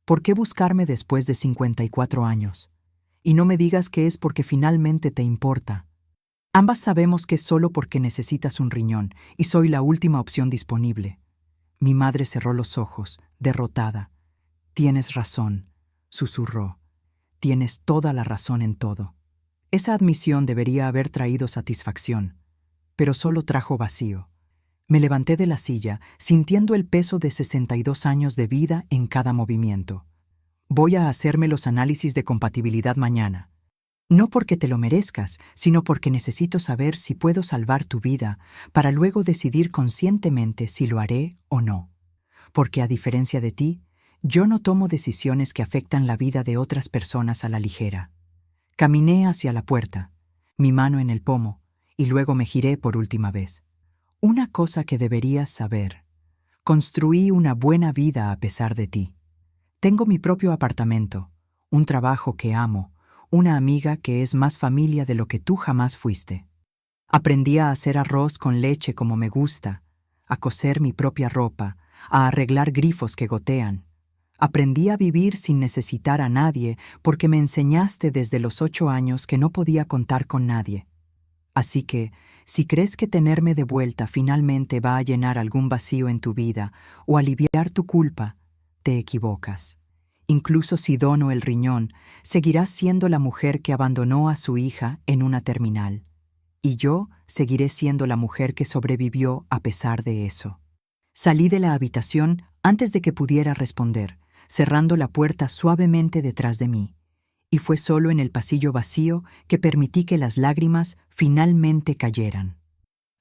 ¿Por qué buscarme después de 54 años? Y no me digas que es porque finalmente te importa. Ambas sabemos que es solo porque necesitas un riñón y soy la última opción disponible. Mi madre cerró los ojos, derrotada. Tienes razón, susurró. Tienes toda la razón en todo. Esa admisión debería haber traído satisfacción, pero solo trajo vacío. Me levanté de la silla, sintiendo el peso de 62 años de vida en cada movimiento. Voy a hacerme los análisis de compatibilidad mañana. No porque te lo merezcas, sino porque necesito saber si puedo salvar tu vida para luego decidir conscientemente si lo haré o no. Porque a diferencia de ti, yo no tomo decisiones que afectan la vida de otras personas a la ligera. Caminé hacia la puerta, mi mano en el pomo, y luego me giré por última vez. Una cosa que deberías saber. Construí una buena vida a pesar de ti. Tengo mi propio apartamento, un trabajo que amo, una amiga que es más familia de lo que tú jamás fuiste. Aprendí a hacer arroz con leche como me gusta, a coser mi propia ropa, a arreglar grifos que gotean. Aprendí a vivir sin necesitar a nadie porque me enseñaste desde los 8 años que no podía contar con nadie. Así que, si crees que tenerme de vuelta finalmente va a llenar algún vacío en tu vida o aliviar tu culpa, te equivocas. Incluso si dono el riñón, seguirás siendo la mujer que abandonó a su hija en una terminal. Y yo seguiré siendo la mujer que sobrevivió a pesar de eso. Salí de la habitación antes de que pudiera responder, cerrando la puerta suavemente detrás de mí. Y fue solo en el pasillo vacío que permití que las lágrimas finalmente cayeran.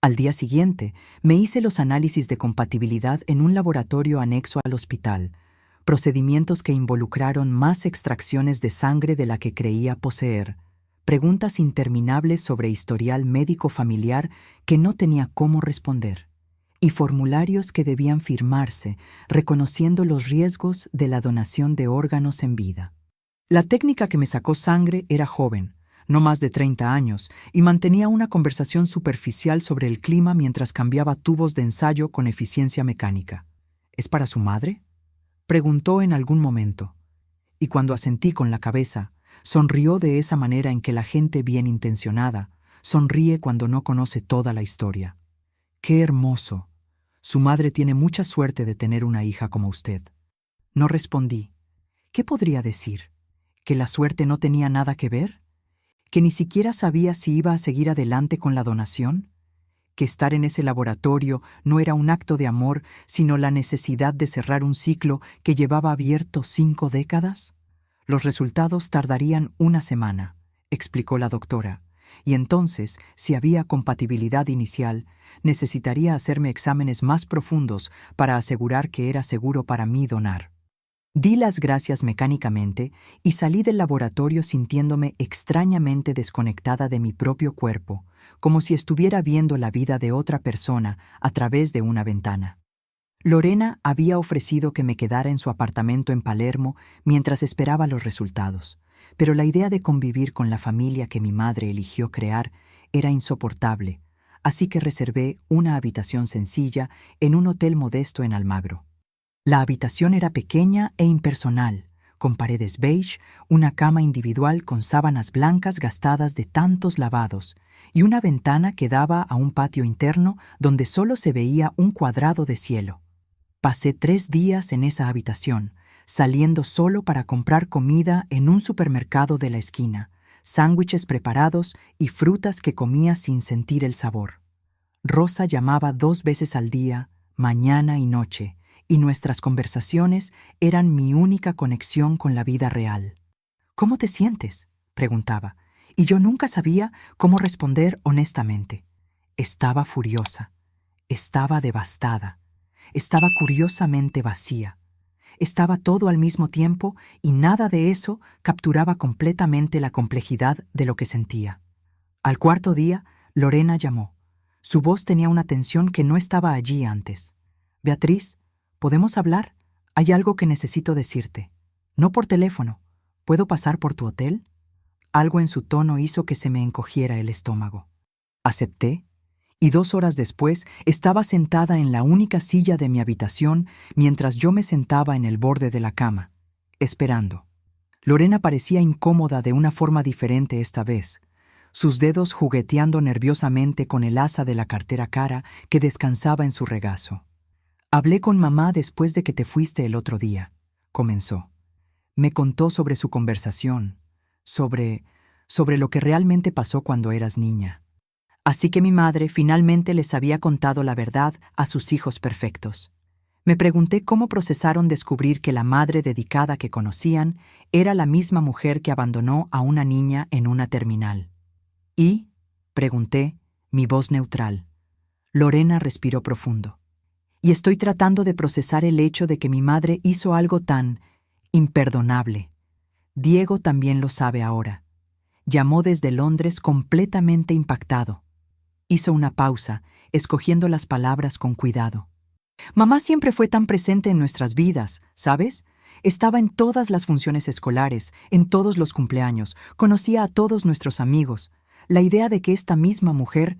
Al día siguiente, me hice los análisis de compatibilidad en un laboratorio anexo al hospital, procedimientos que involucraron más extracciones de sangre de la que creía poseer, preguntas interminables sobre historial médico familiar que no tenía cómo responder, y formularios que debían firmarse reconociendo los riesgos de la donación de órganos en vida. La técnica que me sacó sangre era joven, no más de 30 años, y mantenía una conversación superficial sobre el clima mientras cambiaba tubos de ensayo con eficiencia mecánica. ¿Es para su madre?, preguntó en algún momento, y cuando asentí con la cabeza, sonrió de esa manera en que la gente bien intencionada sonríe cuando no conoce toda la historia. ¡Qué hermoso! Su madre tiene mucha suerte de tener una hija como usted. No respondí. ¿Qué podría decir? ¿Que la suerte no tenía nada que ver? ¿Que ni siquiera sabía si iba a seguir adelante con la donación? ¿Que estar en ese laboratorio no era un acto de amor, sino la necesidad de cerrar un ciclo que llevaba abierto 5 décadas? Los resultados tardarían 1 semana, explicó la doctora, y entonces, si había compatibilidad inicial, necesitaría hacerme exámenes más profundos para asegurar que era seguro para mí donar. Di las gracias mecánicamente y salí del laboratorio sintiéndome extrañamente desconectada de mi propio cuerpo, como si estuviera viendo la vida de otra persona a través de una ventana. Lorena había ofrecido que me quedara en su apartamento en Palermo mientras esperaba los resultados, pero la idea de convivir con la familia que mi madre eligió crear era insoportable, así que reservé una habitación sencilla en un hotel modesto en Almagro. La habitación era pequeña e impersonal, con paredes beige, una cama individual con sábanas blancas gastadas de tantos lavados y una ventana que daba a un patio interno donde solo se veía un cuadrado de cielo. Pasé 3 días en esa habitación, saliendo solo para comprar comida en un supermercado de la esquina, sándwiches preparados y frutas que comía sin sentir el sabor. Rosa llamaba 2 veces al día, mañana y noche, y nuestras conversaciones eran mi única conexión con la vida real. ¿Cómo te sientes?, preguntaba, y yo nunca sabía cómo responder honestamente. Estaba furiosa, estaba devastada, estaba curiosamente vacía. Estaba todo al mismo tiempo y nada de eso capturaba completamente la complejidad de lo que sentía. Al cuarto día, Lorena llamó. Su voz tenía una tensión que no estaba allí antes. «Beatriz, ¿podemos hablar? Hay algo que necesito decirte. No por teléfono. ¿Puedo pasar por tu hotel?» Algo en su tono hizo que se me encogiera el estómago. Acepté, y 2 horas después estaba sentada en la única silla de mi habitación mientras yo me sentaba en el borde de la cama, esperando. Lorena parecía incómoda de una forma diferente esta vez, sus dedos jugueteando nerviosamente con el asa de la cartera cara que descansaba en su regazo. «Hablé con mamá después de que te fuiste el otro día», comenzó. Me contó sobre su conversación, sobre lo que realmente pasó cuando eras niña. Así que mi madre finalmente les había contado la verdad a sus hijos perfectos. Me pregunté cómo procesaron descubrir que la madre dedicada que conocían era la misma mujer que abandonó a una niña en una terminal. «¿Y?», pregunté, mi voz neutral. Lorena respiró profundo. «Y estoy tratando de procesar el hecho de que mi madre hizo algo tan imperdonable. Diego también lo sabe ahora». Llamó desde Londres completamente impactado. Hizo una pausa, escogiendo las palabras con cuidado. «Mamá siempre fue tan presente en nuestras vidas, ¿sabes? Estaba en todas las funciones escolares, en todos los cumpleaños, conocía a todos nuestros amigos. La idea de que esta misma mujer...»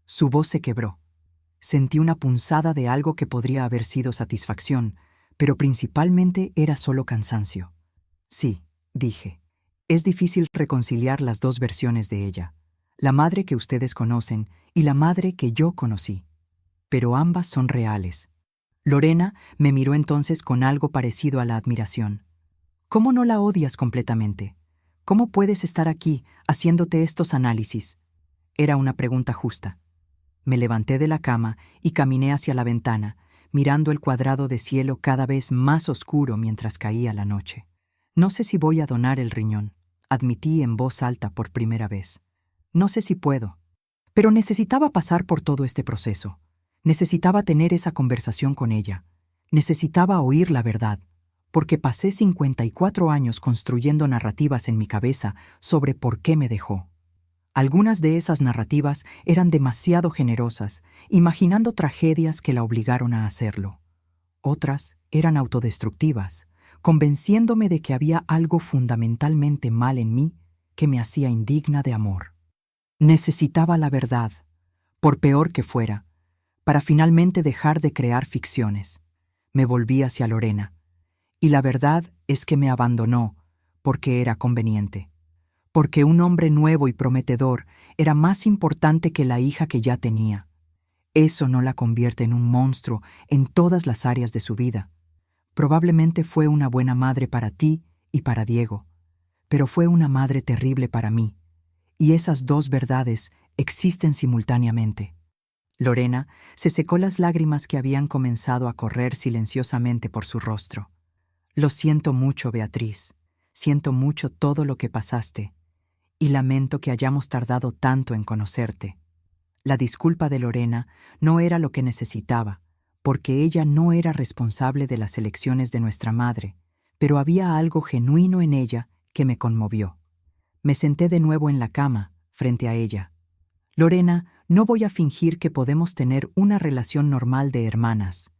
Su voz se quebró. Sentí una punzada de algo que podría haber sido satisfacción, pero principalmente era solo cansancio. «Sí», dije. «Es difícil reconciliar las dos versiones de ella, la madre que ustedes conocen y la madre que yo conocí. Pero ambas son reales». Lorena me miró entonces con algo parecido a la admiración. «¿Cómo no la odias completamente? ¿Cómo puedes estar aquí haciéndote estos análisis?». Era una pregunta justa. Me levanté de la cama y caminé hacia la ventana, mirando el cuadrado de cielo cada vez más oscuro mientras caía la noche. «No sé si voy a donar el riñón», admití en voz alta por primera vez. «No sé si puedo. Pero necesitaba pasar por todo este proceso. Necesitaba tener esa conversación con ella. Necesitaba oír la verdad, porque pasé 54 años construyendo narrativas en mi cabeza sobre por qué me dejó. Algunas de esas narrativas eran demasiado generosas, imaginando tragedias que la obligaron a hacerlo. Otras eran autodestructivas, convenciéndome de que había algo fundamentalmente mal en mí que me hacía indigna de amor. Necesitaba la verdad, por peor que fuera, para finalmente dejar de crear ficciones. Me volví hacia Lorena, y la verdad es que me abandonó porque era conveniente, porque un hombre nuevo y prometedor era más importante que la hija que ya tenía. Eso no la convierte en un monstruo en todas las áreas de su vida. Probablemente fue una buena madre para ti y para Diego, pero fue una madre terrible para mí, y esas dos verdades existen simultáneamente». Lorena se secó las lágrimas que habían comenzado a correr silenciosamente por su rostro. «Lo siento mucho, Beatriz. Siento mucho todo lo que pasaste, y lamento que hayamos tardado tanto en conocerte». La disculpa de Lorena no era lo que necesitaba, porque ella no era responsable de las elecciones de nuestra madre, pero había algo genuino en ella que me conmovió. Me senté de nuevo en la cama, frente a ella. «Lorena, no voy a fingir que podemos tener una relación normal de hermanas.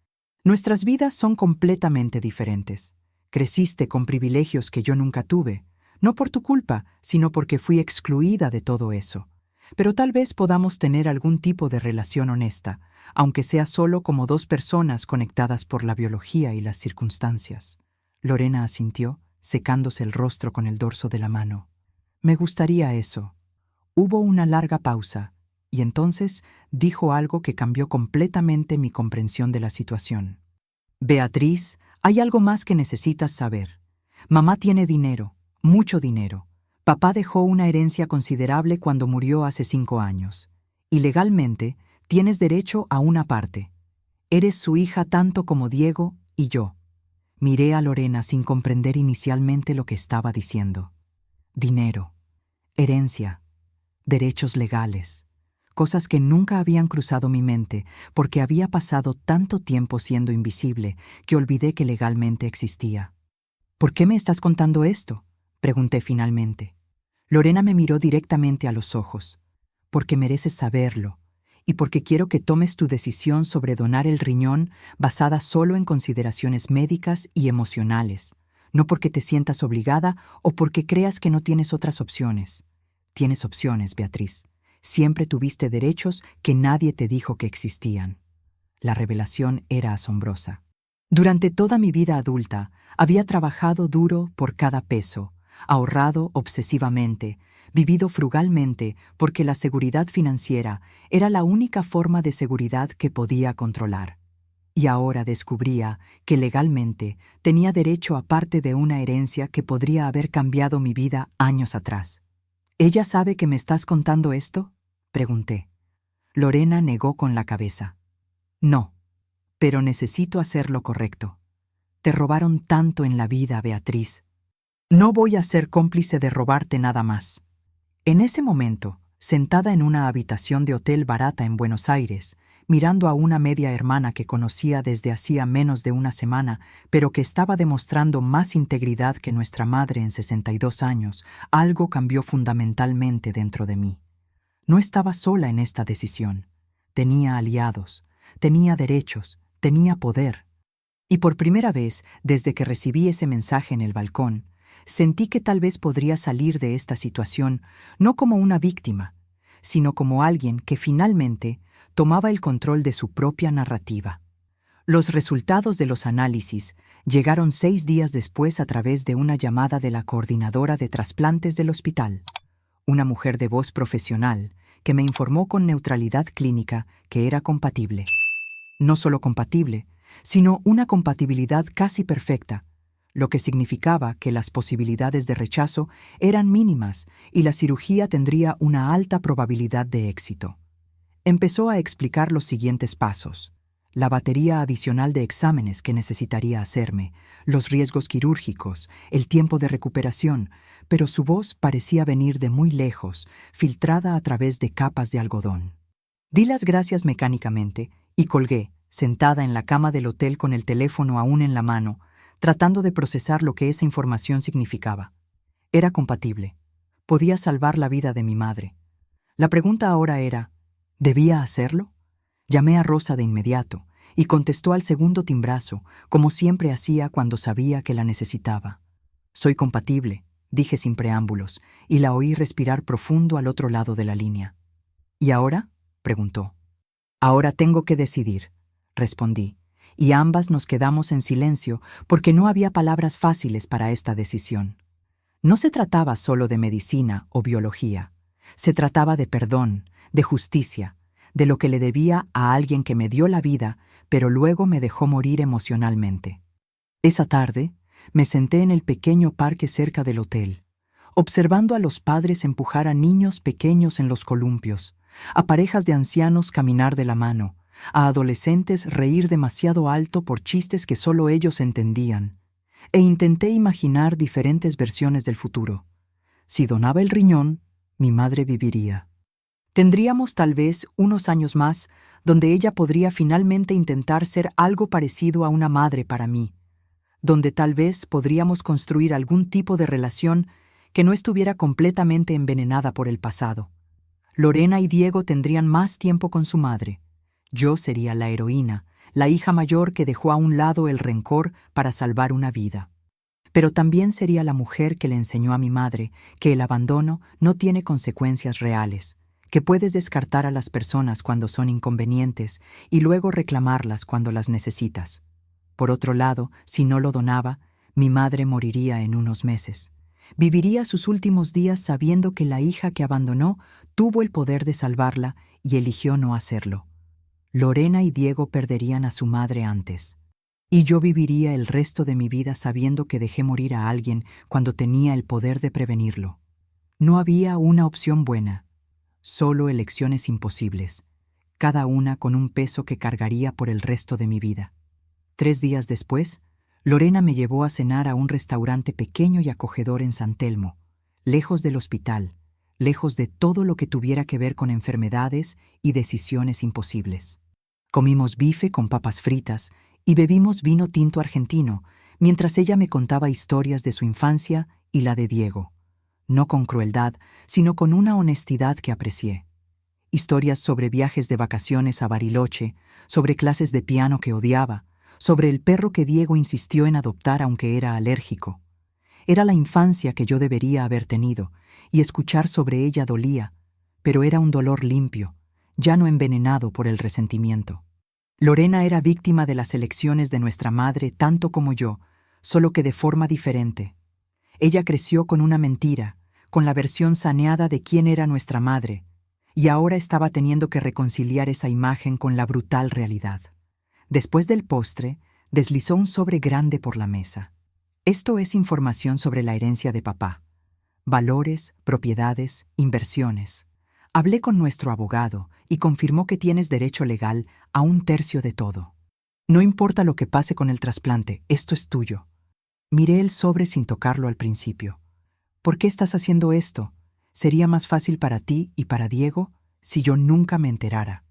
Nuestras vidas son completamente diferentes. Creciste con privilegios que yo nunca tuve, no por tu culpa, sino porque fui excluida de todo eso. Pero tal vez podamos tener algún tipo de relación honesta, aunque sea solo como dos personas conectadas por la biología y las circunstancias». Lorena asintió, secándose el rostro con el dorso de la mano. «Me gustaría eso». Hubo una larga pausa, y entonces dijo algo que cambió completamente mi comprensión de la situación. «Beatriz, hay algo más que necesitas saber. Mamá tiene dinero, mucho dinero. Papá dejó una herencia considerable cuando murió hace 5 años. Y legalmente tienes derecho a una parte. Eres su hija tanto como Diego y yo». Miré a Lorena sin comprender inicialmente lo que estaba diciendo. Dinero. herencia, derechos legales, cosas que nunca habían cruzado mi mente porque había pasado tanto tiempo siendo invisible que olvidé que legalmente existía. ¿Por qué me estás contando esto?, pregunté finalmente. Lorena me miró directamente a los ojos. Porque mereces saberlo, y porque quiero que tomes tu decisión sobre donar el riñón basada solo en consideraciones médicas y emocionales, no porque te sientas obligada o porque creas que no tienes otras opciones. Tienes opciones, Beatriz. Siempre tuviste derechos que nadie te dijo que existían. La revelación era asombrosa. Durante toda mi vida adulta, había trabajado duro por cada peso, ahorrado obsesivamente, vivido frugalmente porque la seguridad financiera era la única forma de seguridad que podía controlar. Y ahora descubría que legalmente tenía derecho a parte de una herencia que podría haber cambiado mi vida años atrás. ¿Ella sabe que me estás contando esto?, pregunté. Lorena negó con la cabeza. No, pero necesito hacer lo correcto. Te robaron tanto en la vida, Beatriz. No voy a ser cómplice de robarte nada más. En ese momento, sentada en una habitación de hotel barata en Buenos Aires, mirando a una media hermana que conocía desde hacía menos de una semana, pero que estaba demostrando más integridad que nuestra madre en 62 años, algo cambió fundamentalmente dentro de mí. No estaba sola en esta decisión. Tenía aliados, tenía derechos, tenía poder. Y por primera vez, desde que recibí ese mensaje en el balcón, sentí que tal vez podría salir de esta situación no como una víctima, sino como alguien que finalmente tomaba el control de su propia narrativa. Los resultados de los análisis llegaron 6 días después a través de una llamada de la coordinadora de trasplantes del hospital, una mujer de voz profesional que me informó con neutralidad clínica que era compatible. No solo compatible, sino una compatibilidad casi perfecta, lo que significaba que las posibilidades de rechazo eran mínimas y la cirugía tendría una alta probabilidad de éxito. Empezó a explicar los siguientes pasos: la batería adicional de exámenes que necesitaría hacerme, los riesgos quirúrgicos, el tiempo de recuperación, pero su voz parecía venir de muy lejos, filtrada a través de capas de algodón. Di las gracias mecánicamente y colgué, sentada en la cama del hotel con el teléfono aún en la mano, tratando de procesar lo que esa información significaba. Era compatible. Podía salvar la vida de mi madre. La pregunta ahora era, ¿debía hacerlo? Llamé a Rosa de inmediato y contestó al segundo timbrazo, como siempre hacía cuando sabía que la necesitaba. Soy compatible, dije sin preámbulos, y la oí respirar profundo al otro lado de la línea. ¿Y ahora?, preguntó. Ahora tengo que decidir, respondí, y ambas nos quedamos en silencio porque no había palabras fáciles para esta decisión. No se trataba solo de medicina o biología. Se trataba de perdón, de justicia, de lo que le debía a alguien que me dio la vida, pero luego me dejó morir emocionalmente. Esa tarde, me senté en el pequeño parque cerca del hotel, observando a los padres empujar a niños pequeños en los columpios, a parejas de ancianos caminar de la mano, a adolescentes reír demasiado alto por chistes que solo ellos entendían, e intenté imaginar diferentes versiones del futuro. Si donaba el riñón, mi madre viviría. Tendríamos tal vez unos años más donde ella podría finalmente intentar ser algo parecido a una madre para mí, donde tal vez podríamos construir algún tipo de relación que no estuviera completamente envenenada por el pasado. Lorena y Diego tendrían más tiempo con su madre. Yo sería la heroína, la hija mayor que dejó a un lado el rencor para salvar una vida. Pero también sería la mujer que le enseñó a mi madre que el abandono no tiene consecuencias reales, que puedes descartar a las personas cuando son inconvenientes y luego reclamarlas cuando las necesitas. Por otro lado, si no lo donaba, mi madre moriría en unos meses. Viviría sus últimos días sabiendo que la hija que abandonó tuvo el poder de salvarla y eligió no hacerlo. Lorena y Diego perderían a su madre antes, y yo viviría el resto de mi vida sabiendo que dejé morir a alguien cuando tenía el poder de prevenirlo. No había una opción buena, solo elecciones imposibles, cada una con un peso que cargaría por el resto de mi vida. 3 días después, Lorena me llevó a cenar a un restaurante pequeño y acogedor en San Telmo, lejos del hospital, lejos de todo lo que tuviera que ver con enfermedades y decisiones imposibles. Comimos bife con papas fritas y bebimos vino tinto argentino, mientras ella me contaba historias de su infancia y la de Diego, no con crueldad, sino con una honestidad que aprecié. Historias sobre viajes de vacaciones a Bariloche, sobre clases de piano que odiaba, sobre el perro que Diego insistió en adoptar aunque era alérgico. Era la infancia que yo debería haber tenido, y escuchar sobre ella dolía, pero era un dolor limpio, ya no envenenado por el resentimiento. Lorena era víctima de las elecciones de nuestra madre tanto como yo, solo que de forma diferente. Ella creció con una mentira, con la versión saneada de quién era nuestra madre, y ahora estaba teniendo que reconciliar esa imagen con la brutal realidad. Después del postre, deslizó un sobre grande por la mesa. Esto es información sobre la herencia de papá. Valores, propiedades, inversiones. Hablé con nuestro abogado y confirmó que tienes derecho legal a 1/3 de todo. No importa lo que pase con el trasplante, esto es tuyo. Miré el sobre sin tocarlo al principio. ¿Por qué estás haciendo esto? Sería más fácil para ti y para Diego si yo nunca me enterara.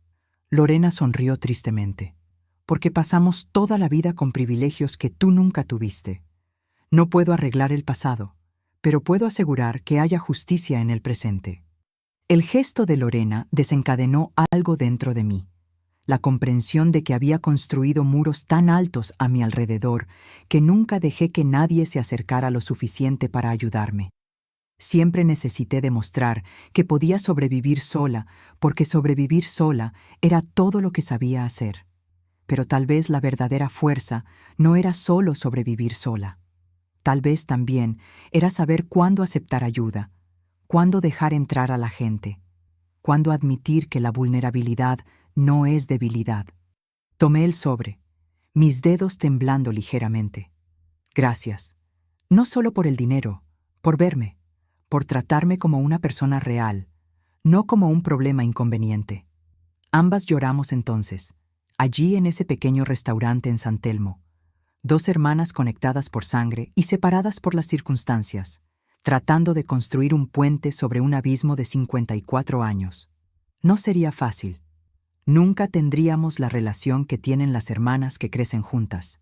Lorena sonrió tristemente. Porque pasamos toda la vida con privilegios que tú nunca tuviste. No puedo arreglar el pasado, pero puedo asegurar que haya justicia en el presente. El gesto de Lorena desencadenó algo dentro de mí. La comprensión de que había construido muros tan altos a mi alrededor que nunca dejé que nadie se acercara lo suficiente para ayudarme. Siempre necesité demostrar que podía sobrevivir sola, porque sobrevivir sola era todo lo que sabía hacer. Pero tal vez la verdadera fuerza no era solo sobrevivir sola. Tal vez también era saber cuándo aceptar ayuda, cuándo dejar entrar a la gente, cuándo admitir que la vulnerabilidad no es debilidad. Tomé el sobre, mis dedos temblando ligeramente. Gracias. No solo por el dinero, por verme, por tratarme como una persona real, no como un problema inconveniente. Ambas lloramos entonces, allí en ese pequeño restaurante en San Telmo, 2 hermanas conectadas por sangre y separadas por las circunstancias, tratando de construir un puente sobre un abismo de 54 años. No sería fácil. Nunca tendríamos la relación que tienen las hermanas que crecen juntas.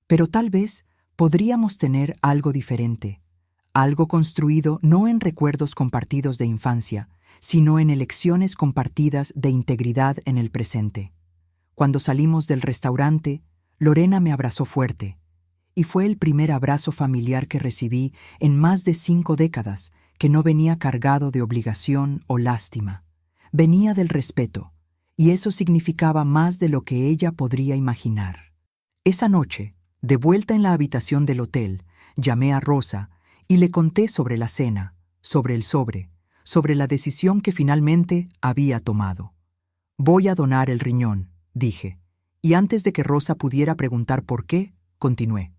Pero tal vez podríamos tener algo diferente, algo construido no en recuerdos compartidos de infancia, sino en elecciones compartidas de integridad en el presente. Cuando salimos del restaurante, Lorena me abrazó fuerte, y fue el primer abrazo familiar que recibí en más de 5 décadas, que no venía cargado de obligación o lástima. Venía del respeto, y eso significaba más de lo que ella podría imaginar. Esa noche, de vuelta en la habitación del hotel, llamé a Rosa y le conté sobre la cena, sobre el sobre, sobre la decisión que finalmente había tomado. Voy a donar el riñón, dije, y antes de que Rosa pudiera preguntar por qué, continué.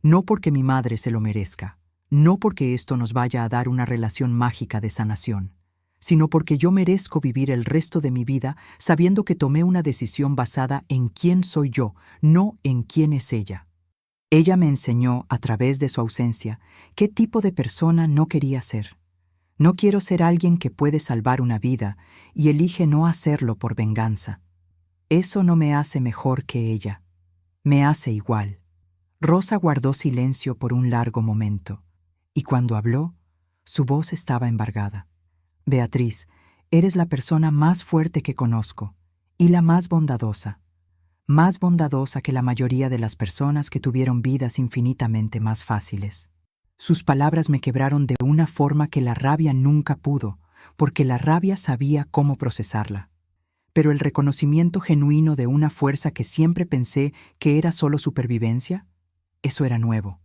No porque mi madre se lo merezca, no porque esto nos vaya a dar una relación mágica de sanación, sino porque yo merezco vivir el resto de mi vida sabiendo que tomé una decisión basada en quién soy yo, no en quién es ella. Ella me enseñó, a través de su ausencia, qué tipo de persona no quería ser. No quiero ser alguien que puede salvar una vida y elige no hacerlo por venganza. Eso no me hace mejor que ella. Me hace igual. Rosa guardó silencio por un largo momento, y cuando habló, su voz estaba embargada. Beatriz, eres la persona más fuerte que conozco, y la más bondadosa que la mayoría de las personas que tuvieron vidas infinitamente más fáciles. Sus palabras me quebraron de una forma que la rabia nunca pudo, porque la rabia sabía cómo procesarla. Pero el reconocimiento genuino de una fuerza que siempre pensé que era solo supervivencia, eso era nuevo.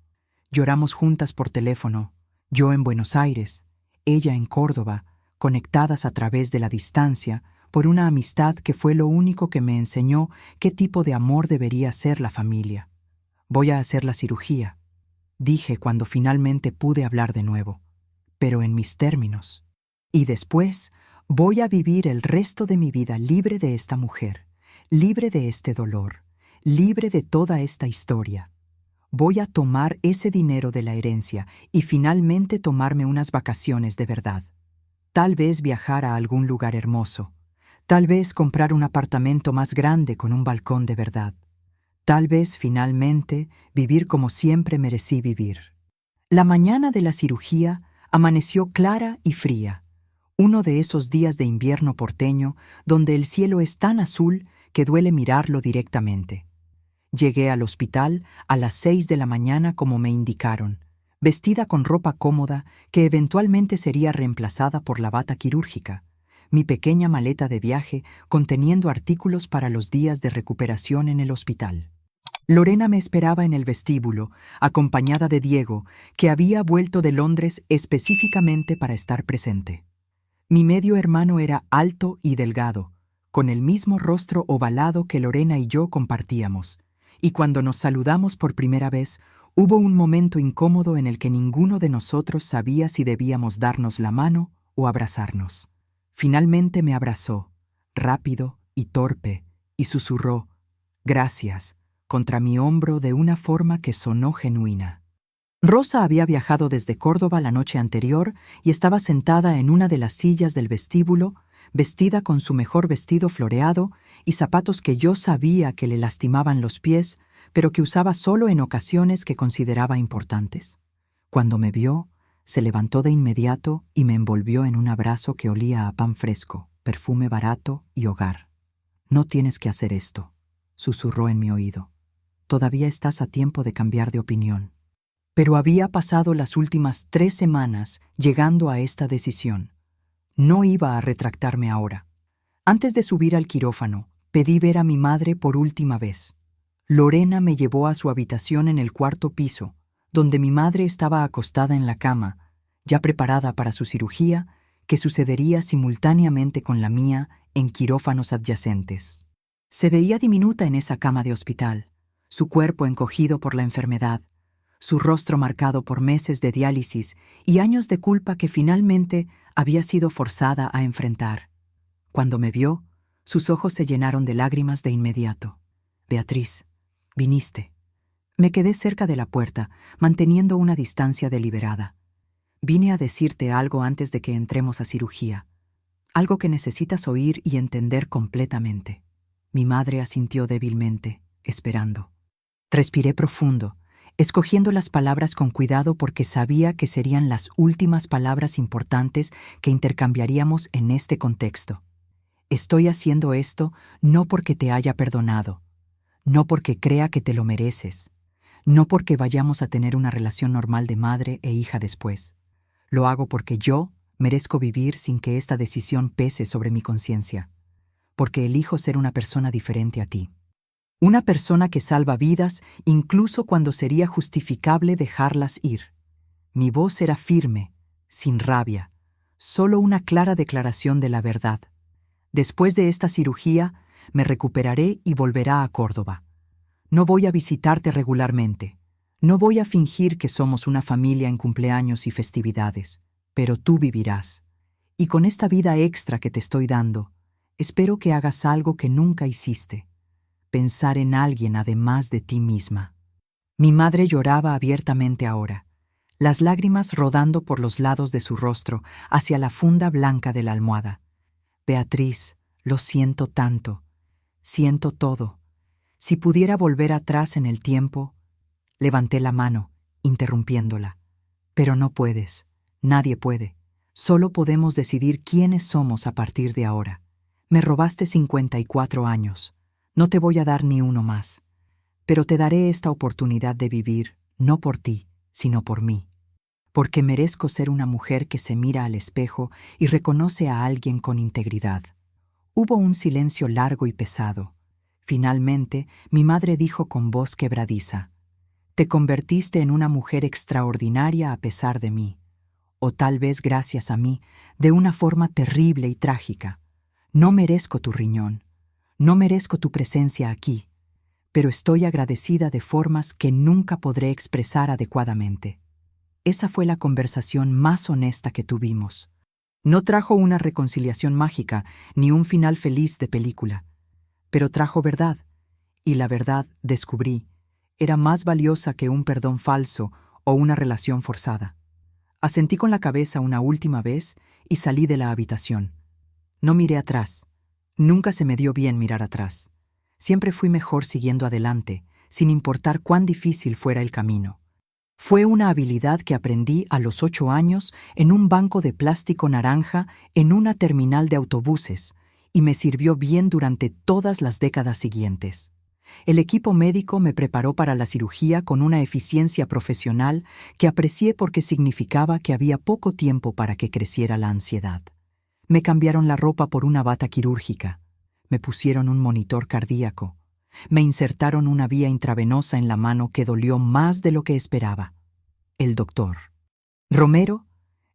Lloramos juntas por teléfono, yo en Buenos Aires, ella en Córdoba, conectadas a través de la distancia, por una amistad que fue lo único que me enseñó qué tipo de amor debería ser la familia. Voy a hacer la cirugía, dije cuando finalmente pude hablar de nuevo, pero en mis términos. Y después voy a vivir el resto de mi vida libre de esta mujer, libre de este dolor, libre de toda esta historia. Voy a tomar ese dinero de la herencia y finalmente tomarme unas vacaciones de verdad. tal vez viajar a algún lugar hermoso, tal vez comprar un apartamento más grande con un balcón de verdad, tal vez finalmente vivir como siempre merecí vivir. La mañana de la cirugía amaneció clara y fría, uno de esos días de invierno porteño donde el cielo es tan azul que duele mirarlo directamente. Llegué al hospital a las 6 de la mañana como me indicaron, vestida con ropa cómoda que eventualmente sería reemplazada por la bata quirúrgica, mi pequeña maleta de viaje conteniendo artículos para los días de recuperación en el hospital. Lorena me esperaba en el vestíbulo, acompañada de Diego, que había vuelto de Londres específicamente para estar presente. Mi medio hermano era alto y delgado, con el mismo rostro ovalado que Lorena y yo compartíamos, y cuando nos saludamos por primera vez, hubo un momento incómodo en el que ninguno de nosotros sabía si debíamos darnos la mano o abrazarnos. Finalmente me abrazó, rápido y torpe, y susurró, «Gracias», contra mi hombro de una forma que sonó genuina. Rosa había viajado desde Córdoba la noche anterior y estaba sentada en una de las sillas del vestíbulo, vestida con su mejor vestido floreado y zapatos que yo sabía que le lastimaban los pies, pero que usaba solo en ocasiones que consideraba importantes. Cuando me vio, se levantó de inmediato y me envolvió en un abrazo que olía a pan fresco, perfume barato y hogar. «No tienes que hacer esto», susurró en mi oído. «Todavía estás a tiempo de cambiar de opinión». Pero había pasado las últimas 3 semanas llegando a esta decisión. No iba a retractarme ahora. Antes de subir al quirófano, pedí ver a mi madre por última vez. Lorena me llevó a su habitación en el 4º piso, donde mi madre estaba acostada en la cama, ya preparada para su cirugía, que sucedería simultáneamente con la mía en quirófanos adyacentes. Se veía diminuta en esa cama de hospital, su cuerpo encogido por la enfermedad, su rostro marcado por meses de diálisis y años de culpa que finalmente había sido forzada a enfrentar. Cuando me vio, sus ojos se llenaron de lágrimas de inmediato. «Beatriz, viniste». Me quedé cerca de la puerta, manteniendo una distancia deliberada. «Vine a decirte algo antes de que entremos a cirugía, algo que necesitas oír y entender completamente». Mi madre asintió débilmente, esperando. Respiré profundo, escogiendo las palabras con cuidado porque sabía que serían las últimas palabras importantes que intercambiaríamos en este contexto. «Estoy haciendo esto no porque te haya perdonado, no porque crea que te lo mereces, no porque vayamos a tener una relación normal de madre e hija después. Lo hago porque yo merezco vivir sin que esta decisión pese sobre mi conciencia, porque elijo ser una persona diferente a ti. Una persona que salva vidas incluso cuando sería justificable dejarlas ir». Mi voz era firme, sin rabia, solo una clara declaración de la verdad. «Después de esta cirugía, me recuperaré y volverá a Córdoba. No voy a visitarte regularmente. No voy a fingir que somos una familia en cumpleaños y festividades, pero tú vivirás. Y con esta vida extra que te estoy dando, espero que hagas algo que nunca hiciste. Pensar en alguien además de ti misma». Mi madre lloraba abiertamente ahora, las lágrimas rodando por los lados de su rostro hacia la funda blanca de la almohada. «Beatriz, lo siento tanto. Siento todo. Si pudiera volver atrás en el tiempo». Levanté la mano, interrumpiéndola. «Pero no puedes. Nadie puede. Solo podemos decidir quiénes somos a partir de ahora. Me robaste 54 años. No te voy a dar ni uno más. Pero te daré esta oportunidad de vivir, no por ti, sino por mí. Porque merezco ser una mujer que se mira al espejo y reconoce a alguien con integridad». Hubo un silencio largo y pesado. Finalmente, mi madre dijo con voz quebradiza: «Te convertiste en una mujer extraordinaria a pesar de mí, o tal vez gracias a mí, de una forma terrible y trágica. No merezco tu riñón, no merezco tu presencia aquí, pero estoy agradecida de formas que nunca podré expresar adecuadamente». Esa fue la conversación más honesta que tuvimos. No trajo una reconciliación mágica ni un final feliz de película, pero trajo verdad, y la verdad, descubrí, era más valiosa que un perdón falso o una relación forzada. Asentí con la cabeza una última vez y salí de la habitación. No miré atrás. Nunca se me dio bien mirar atrás. Siempre fui mejor siguiendo adelante, sin importar cuán difícil fuera el camino. Fue una habilidad que aprendí a los 8 años en un banco de plástico naranja en una terminal de autobuses y me sirvió bien durante todas las décadas siguientes. El equipo médico me preparó para la cirugía con una eficiencia profesional que aprecié porque significaba que había poco tiempo para que creciera la ansiedad. Me cambiaron la ropa por una bata quirúrgica. Me pusieron un monitor cardíaco. Me insertaron una vía intravenosa en la mano que dolió más de lo que esperaba. El doctor Romero,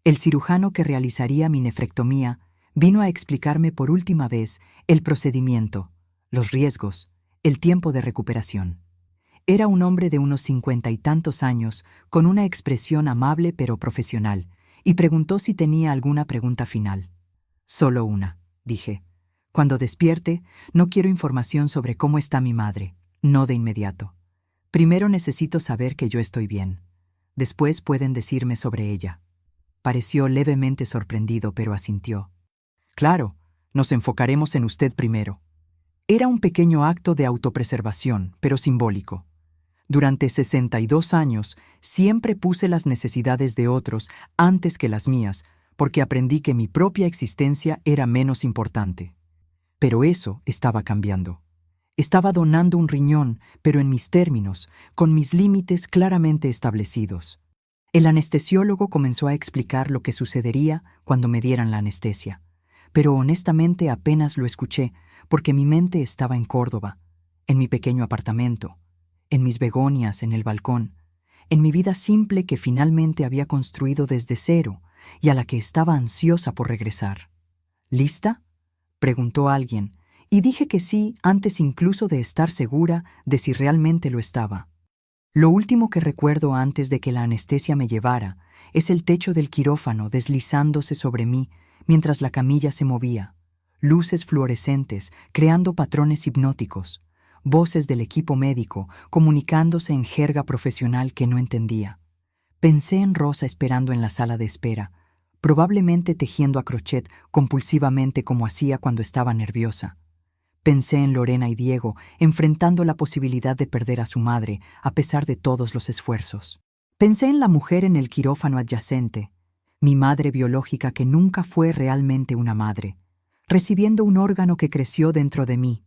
el cirujano que realizaría mi nefrectomía, vino a explicarme por última vez el procedimiento, los riesgos, el tiempo de recuperación. Era un hombre de unos 50 y tantos años, con una expresión amable pero profesional, y preguntó si tenía alguna pregunta final. Solo una, dije. Cuando despierte, no quiero información sobre cómo está mi madre, no de inmediato. Primero necesito saber que yo estoy bien. Después pueden decirme sobre ella. Pareció levemente sorprendido, pero asintió. Claro, nos enfocaremos en usted primero. Era un pequeño acto de autopreservación, pero simbólico. Durante 62 años siempre puse las necesidades de otros antes que las mías, porque aprendí que mi propia existencia era menos importante. Pero eso estaba cambiando. Estaba donando un riñón, pero en mis términos, con mis límites claramente establecidos. El anestesiólogo comenzó a explicar lo que sucedería cuando me dieran la anestesia, pero honestamente apenas lo escuché, porque mi mente estaba en Córdoba, en mi pequeño apartamento, en mis begonias en el balcón, en mi vida simple que finalmente había construido desde cero y a la que estaba ansiosa por regresar. ¿Lista?, preguntó alguien, y dije que sí antes incluso de estar segura de si realmente lo estaba. Lo último que recuerdo antes de que la anestesia me llevara es el techo del quirófano deslizándose sobre mí mientras la camilla se movía, luces fluorescentes creando patrones hipnóticos, voces del equipo médico comunicándose en jerga profesional que no entendía. Pensé en Rosa esperando en la sala de espera, probablemente tejiendo a crochet compulsivamente como hacía cuando estaba nerviosa. Pensé en Lorena y Diego enfrentando la posibilidad de perder a su madre a pesar de todos los esfuerzos. Pensé en la mujer en el quirófano adyacente, mi madre biológica que nunca fue realmente una madre, recibiendo un órgano que creció dentro de mí,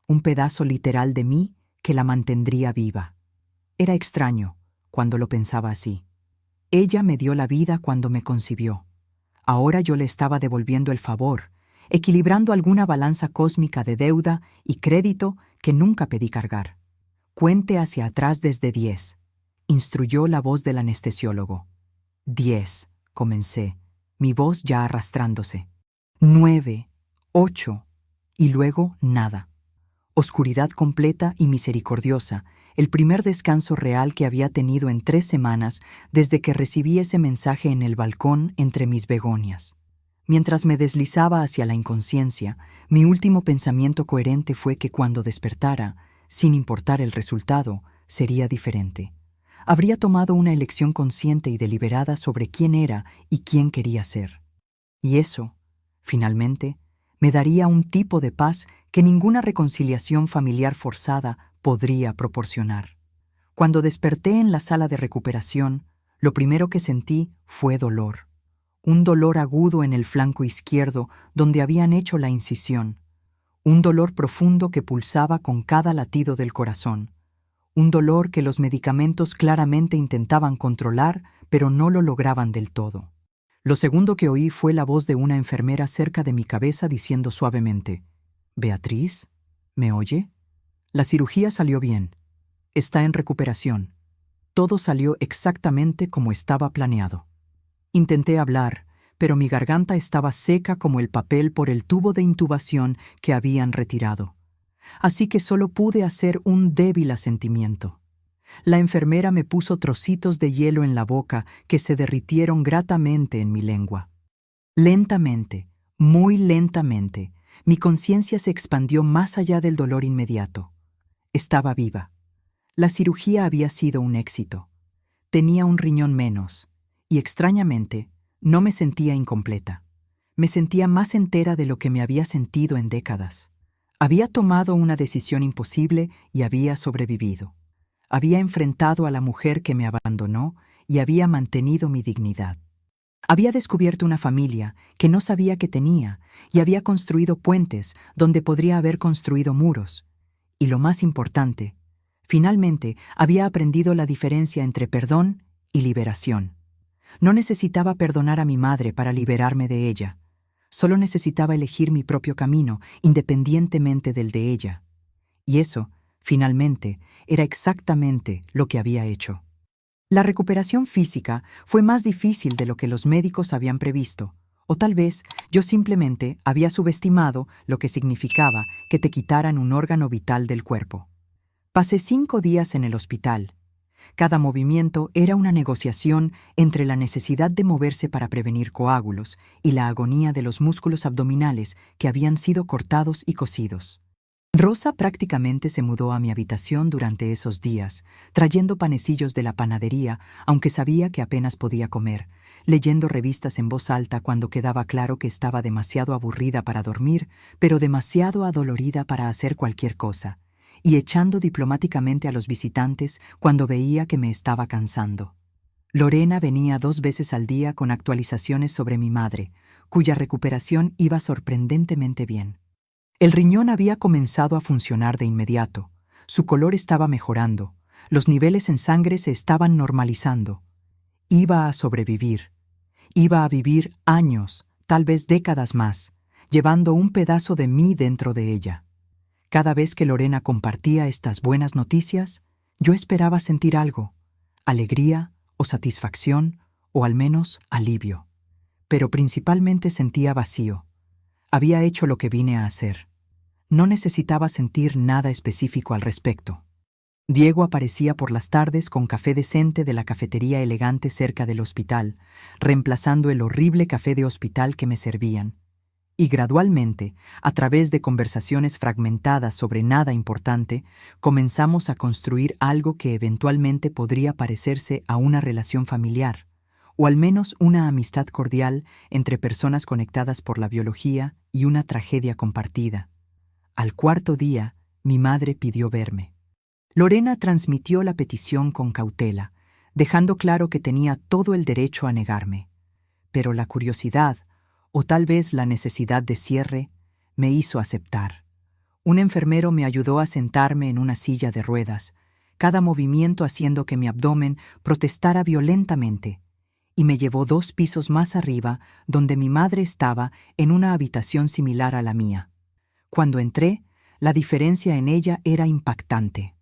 un pedazo literal de mí que la mantendría viva. Era extraño cuando lo pensaba así. Ella me dio la vida cuando me concibió. Ahora yo le estaba devolviendo el favor, equilibrando alguna balanza cósmica de deuda y crédito que nunca pedí cargar. Cuente hacia atrás desde 10, instruyó la voz del anestesiólogo. 10, comencé, mi voz ya arrastrándose. 9, 8, y luego nada. Oscuridad completa y misericordiosa, el primer descanso real que había tenido en 3 semanas desde que recibí ese mensaje en el balcón entre mis begonias. Mientras me deslizaba hacia la inconsciencia, mi último pensamiento coherente fue que cuando despertara, sin importar el resultado, sería diferente. Habría tomado una elección consciente y deliberada sobre quién era y quién quería ser. Y eso, finalmente, me daría un tipo de paz que ninguna reconciliación familiar forzada podría proporcionar. Cuando desperté en la sala de recuperación, lo primero que sentí fue dolor. Un dolor agudo en el flanco izquierdo donde habían hecho la incisión. Un dolor profundo que pulsaba con cada latido del corazón. Un dolor que los medicamentos claramente intentaban controlar, pero no lo lograban del todo. Lo segundo que oí fue la voz de una enfermera cerca de mi cabeza diciendo suavemente: «Beatriz, ¿me oye? La cirugía salió bien. Está en recuperación. Todo salió exactamente como estaba planeado». Intenté hablar, pero mi garganta estaba seca como el papel por el tubo de intubación que habían retirado. Así que solo pude hacer un débil asentimiento. La enfermera me puso trocitos de hielo en la boca que se derritieron gratamente en mi lengua. Lentamente, muy lentamente, mi conciencia se expandió más allá del dolor inmediato. Estaba viva. La cirugía había sido un éxito. Tenía un riñón menos, Y extrañamente, no me sentía incompleta. Me sentía más entera de lo que me había sentido en décadas. Había tomado una decisión imposible y había sobrevivido. Había enfrentado a la mujer que me abandonó y había mantenido mi dignidad. Había descubierto una familia que no sabía que tenía y había construido puentes donde podría haber construido muros. Y lo más importante, finalmente había aprendido la diferencia entre perdón y liberación. No necesitaba perdonar a mi madre para liberarme de ella. Solo necesitaba elegir mi propio camino, independientemente del de ella. Y eso, finalmente, era exactamente lo que había hecho. La recuperación física fue más difícil de lo que los médicos habían previsto, o tal vez yo simplemente había subestimado lo que significaba que te quitaran un órgano vital del cuerpo. Pasé 5 días en el hospital. Cada movimiento era una negociación entre la necesidad de moverse para prevenir coágulos y la agonía de los músculos abdominales que habían sido cortados y cosidos. Rosa prácticamente se mudó a mi habitación durante esos días, trayendo panecillos de la panadería, aunque sabía que apenas podía comer, leyendo revistas en voz alta cuando quedaba claro que estaba demasiado aburrida para dormir, pero demasiado adolorida para hacer cualquier cosa, y echando diplomáticamente a los visitantes cuando veía que me estaba cansando. Lorena venía 2 veces al día con actualizaciones sobre mi madre, cuya recuperación iba sorprendentemente bien. El riñón había comenzado a funcionar de inmediato, su color estaba mejorando, los niveles en sangre se estaban normalizando. Iba a sobrevivir. Iba a vivir años, tal vez décadas más, llevando un pedazo de mí dentro de ella. Cada vez que Lorena compartía estas buenas noticias, yo esperaba sentir algo, alegría o satisfacción o al menos alivio. Pero principalmente sentía vacío. Había hecho lo que vine a hacer. No necesitaba sentir nada específico al respecto. Diego aparecía por las tardes con café decente de la cafetería elegante cerca del hospital, reemplazando el horrible café de hospital que me servían. Y gradualmente, a través de conversaciones fragmentadas sobre nada importante, comenzamos a construir algo que eventualmente podría parecerse a una relación familiar, o al menos una amistad cordial entre personas conectadas por la biología y una tragedia compartida. Al 4.º día, mi madre pidió verme. Lorena transmitió la petición con cautela, dejando claro que tenía todo el derecho a negarme. Pero la curiosidad, o tal vez la necesidad de cierre, me hizo aceptar. Un enfermero me ayudó a sentarme en una silla de ruedas, cada movimiento haciendo que mi abdomen protestara violentamente, y me llevó 2 pisos más arriba, donde mi madre estaba en una habitación similar a la mía. Cuando entré, la diferencia en ella era impactante.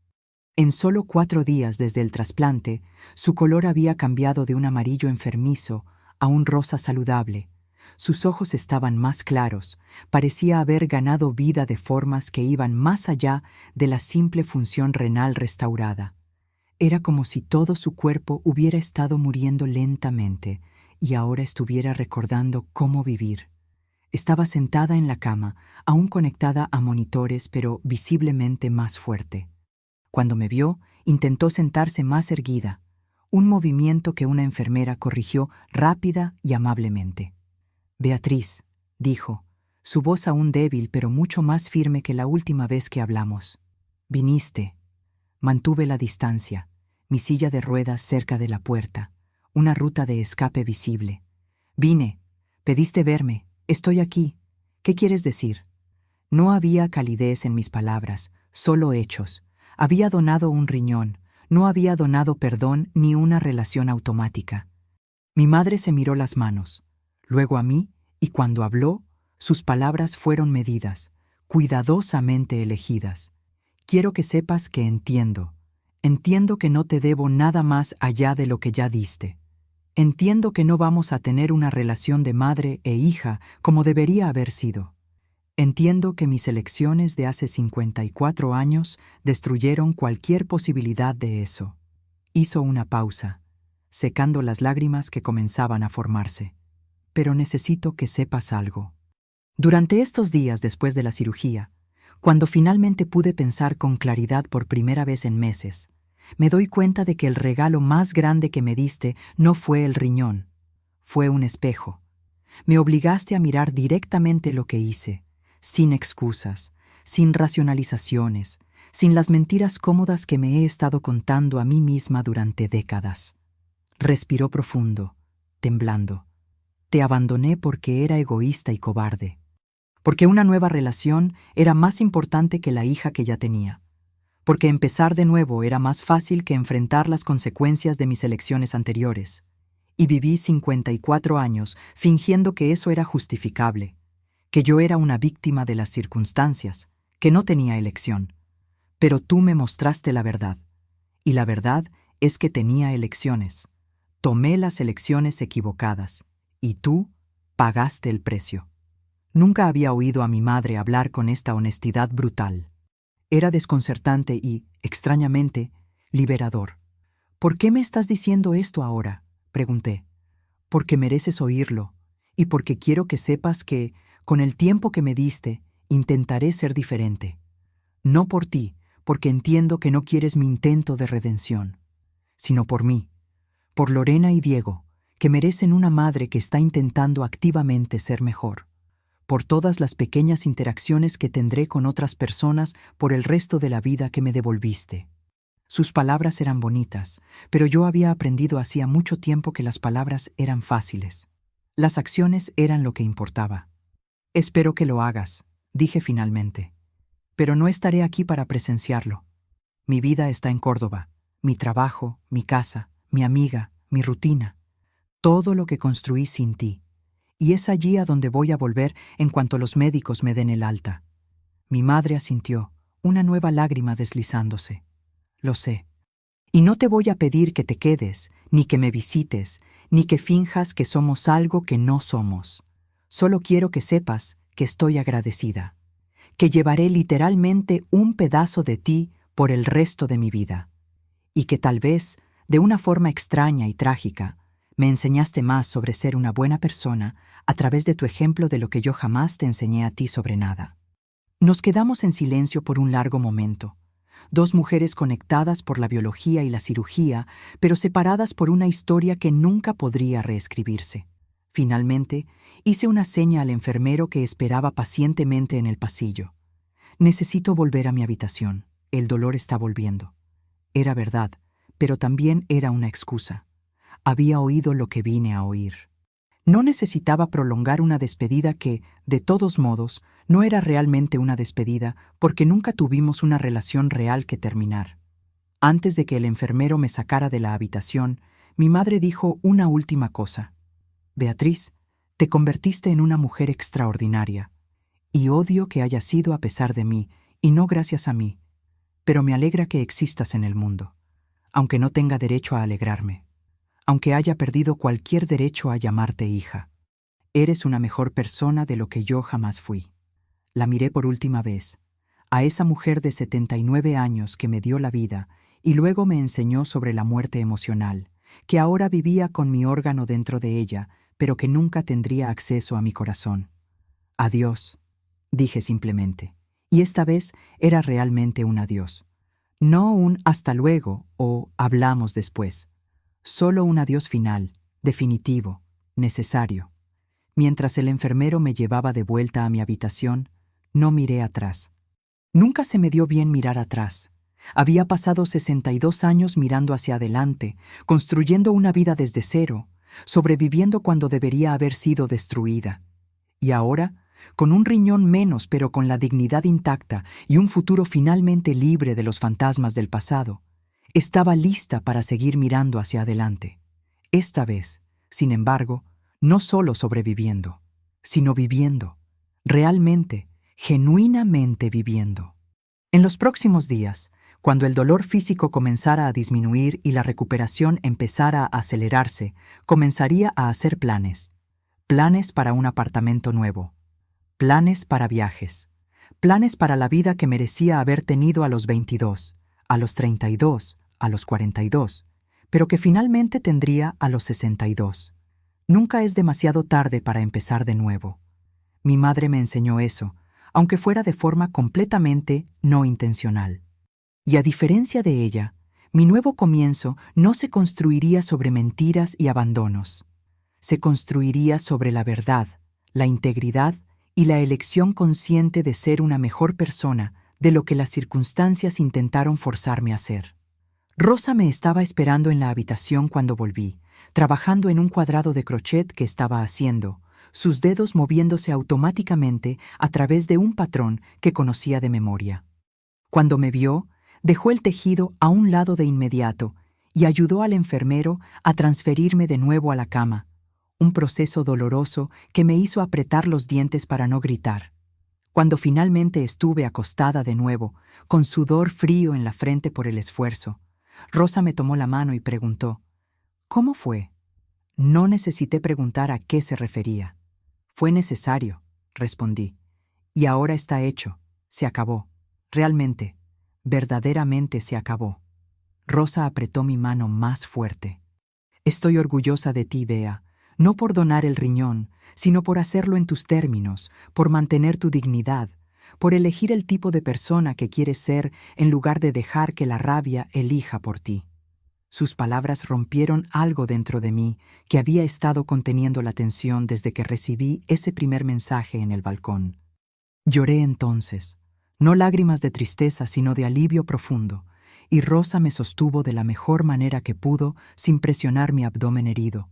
En solo 4 días desde el trasplante, su color había cambiado de un amarillo enfermizo a un rosa saludable. Sus ojos estaban más claros, parecía haber ganado vida de formas que iban más allá de la simple función renal restaurada. Era como si todo su cuerpo hubiera estado muriendo lentamente y ahora estuviera recordando cómo vivir. Estaba sentada en la cama, aún conectada a monitores, pero visiblemente más fuerte. Cuando me vio, intentó sentarse más erguida, un movimiento que una enfermera corrigió rápida y amablemente. «Beatriz», dijo, su voz aún débil pero mucho más firme que la última vez que hablamos. «Viniste». Mantuve la distancia, mi silla de ruedas cerca de la puerta, una ruta de escape visible. «Vine. Pediste verme. Estoy aquí. ¿Qué quieres decir?» No había calidez en mis palabras, solo hechos. Había donado un riñón, no había donado perdón ni una relación automática. Mi madre se miró las manos, luego a mí, y cuando habló, sus palabras fueron medidas, cuidadosamente elegidas. «Quiero que sepas que entiendo. Entiendo que no te debo nada más allá de lo que ya diste. Entiendo que no vamos a tener una relación de madre e hija como debería haber sido. Entiendo que mis elecciones de hace 54 años destruyeron cualquier posibilidad de eso». Hizo una pausa, secando las lágrimas que comenzaban a formarse. «Pero necesito que sepas algo. Durante estos días después de la cirugía, cuando finalmente pude pensar con claridad por primera vez en meses, me doy cuenta de que el regalo más grande que me diste no fue el riñón, fue un espejo. Me obligaste a mirar directamente lo que hice, sin excusas, sin racionalizaciones, sin las mentiras cómodas que me he estado contando a mí misma durante décadas. Respiró profundo, temblando. Te abandoné porque era egoísta y cobarde, porque una nueva relación era más importante que la hija que ya tenía, porque empezar de nuevo era más fácil que enfrentar las consecuencias de mis elecciones anteriores. Y viví 54 años fingiendo que eso era justificable, que yo era una víctima de las circunstancias, que no tenía elección. Pero tú me mostraste la verdad, y la verdad es que tenía elecciones. Tomé las elecciones equivocadas, y tú pagaste el precio. Nunca había oído a mi madre hablar con esta honestidad brutal. Era desconcertante y, extrañamente, liberador. ¿Por qué me estás diciendo esto ahora?, pregunté. Porque mereces oírlo, y porque quiero que sepas que, con el tiempo que me diste, intentaré ser diferente. No por ti, porque entiendo que no quieres mi intento de redención, sino por mí, por Lorena y Diego, que merecen una madre que está intentando activamente ser mejor, por todas las pequeñas interacciones que tendré con otras personas por el resto de la vida que me devolviste. Sus palabras eran bonitas, pero yo había aprendido hacía mucho tiempo que las palabras eran fáciles. Las acciones eran lo que importaba. Espero que lo hagas, dije finalmente. Pero no estaré aquí para presenciarlo. Mi vida está en Córdoba, mi trabajo, mi casa, mi amiga, mi rutina, todo lo que construí sin ti. Y es allí a donde voy a volver en cuanto los médicos me den el alta. Mi madre asintió, una nueva lágrima deslizándose. Lo sé. Y no te voy a pedir que te quedes, ni que me visites, ni que finjas que somos algo que no somos. Solo quiero que sepas que estoy agradecida, que llevaré literalmente un pedazo de ti por el resto de mi vida, y que tal vez, de una forma extraña y trágica, me enseñaste más sobre ser una buena persona a través de tu ejemplo de lo que yo jamás te enseñé a ti sobre nada. Nos quedamos en silencio por un largo momento. Dos mujeres conectadas por la biología y la cirugía, pero separadas por una historia que nunca podría reescribirse. Finalmente, hice una seña al enfermero que esperaba pacientemente en el pasillo. Necesito volver a mi habitación. El dolor está volviendo. Era verdad, pero también era una excusa. Había oído lo que vine a oír. No necesitaba prolongar una despedida que, de todos modos, no era realmente una despedida porque nunca tuvimos una relación real que terminar. Antes de que el enfermero me sacara de la habitación, mi madre dijo una última cosa. Beatriz, te convertiste en una mujer extraordinaria, y odio que haya sido a pesar de mí, y no gracias a mí, pero me alegra que existas en el mundo, aunque no tenga derecho a alegrarme, aunque haya perdido cualquier derecho a llamarte hija. Eres una mejor persona de lo que yo jamás fui. La miré por última vez, a esa mujer de 79 años que me dio la vida y luego me enseñó sobre la muerte emocional, que ahora vivía con mi órgano dentro de ella, pero que nunca tendría acceso a mi corazón. Adiós, dije simplemente, y esta vez era realmente un adiós. No un hasta luego o hablamos después. Solo un adiós final, definitivo, necesario. Mientras el enfermero me llevaba de vuelta a mi habitación, no miré atrás. Nunca se me dio bien mirar atrás. Había pasado 62 años mirando hacia adelante, construyendo una vida desde cero, sobreviviendo cuando debería haber sido destruida. Y ahora, con un riñón menos pero con la dignidad intacta y un futuro finalmente libre de los fantasmas del pasado, estaba lista para seguir mirando hacia adelante. Esta vez, sin embargo, no solo sobreviviendo, sino viviendo, realmente, genuinamente viviendo. En los próximos días, cuando el dolor físico comenzara a disminuir y la recuperación empezara a acelerarse, comenzaría a hacer planes. Planes para un apartamento nuevo. Planes para viajes. Planes para la vida que merecía haber tenido a los 22, a los 32, a los 42, pero que finalmente tendría a los 62. Nunca es demasiado tarde para empezar de nuevo. Mi madre me enseñó eso, aunque fuera de forma completamente no intencional. Y a diferencia de ella, Mi nuevo comienzo no se construiría sobre mentiras y abandonos. Se construiría sobre la verdad, la integridad y la elección consciente de ser una mejor persona de lo que las circunstancias intentaron forzarme a ser. Rosa me estaba esperando en la habitación cuando volví, trabajando en un cuadrado de crochet que estaba haciendo, sus dedos moviéndose automáticamente a través de un patrón que conocía de memoria. Cuando me vio, dejó el tejido a un lado de inmediato y ayudó al enfermero a transferirme de nuevo a la cama, un proceso doloroso que me hizo apretar los dientes para no gritar. Cuando finalmente estuve acostada de nuevo, con sudor frío en la frente por el esfuerzo, Rosa me tomó la mano y preguntó, ¿cómo fue? No necesité preguntar a qué se refería. Fue necesario, respondí. Y ahora está hecho, se acabó. Realmente, verdaderamente se acabó. Rosa apretó mi mano más fuerte. Estoy orgullosa de ti, Bea, no por donar el riñón, sino por hacerlo en tus términos, por mantener tu dignidad, por elegir el tipo de persona que quieres ser en lugar de dejar que la rabia elija por ti. Sus palabras rompieron algo dentro de mí que había estado conteniendo la tensión desde que recibí ese primer mensaje en el balcón. Lloré entonces, no lágrimas de tristeza, sino de alivio profundo, y Rosa me sostuvo de la mejor manera que pudo sin presionar mi abdomen herido,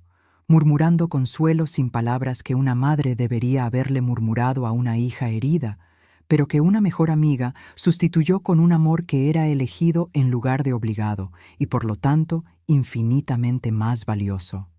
murmurando consuelos sin palabras que una madre debería haberle murmurado a una hija herida, pero que una mejor amiga sustituyó con un amor que era elegido en lugar de obligado, y por lo tanto infinitamente más valioso.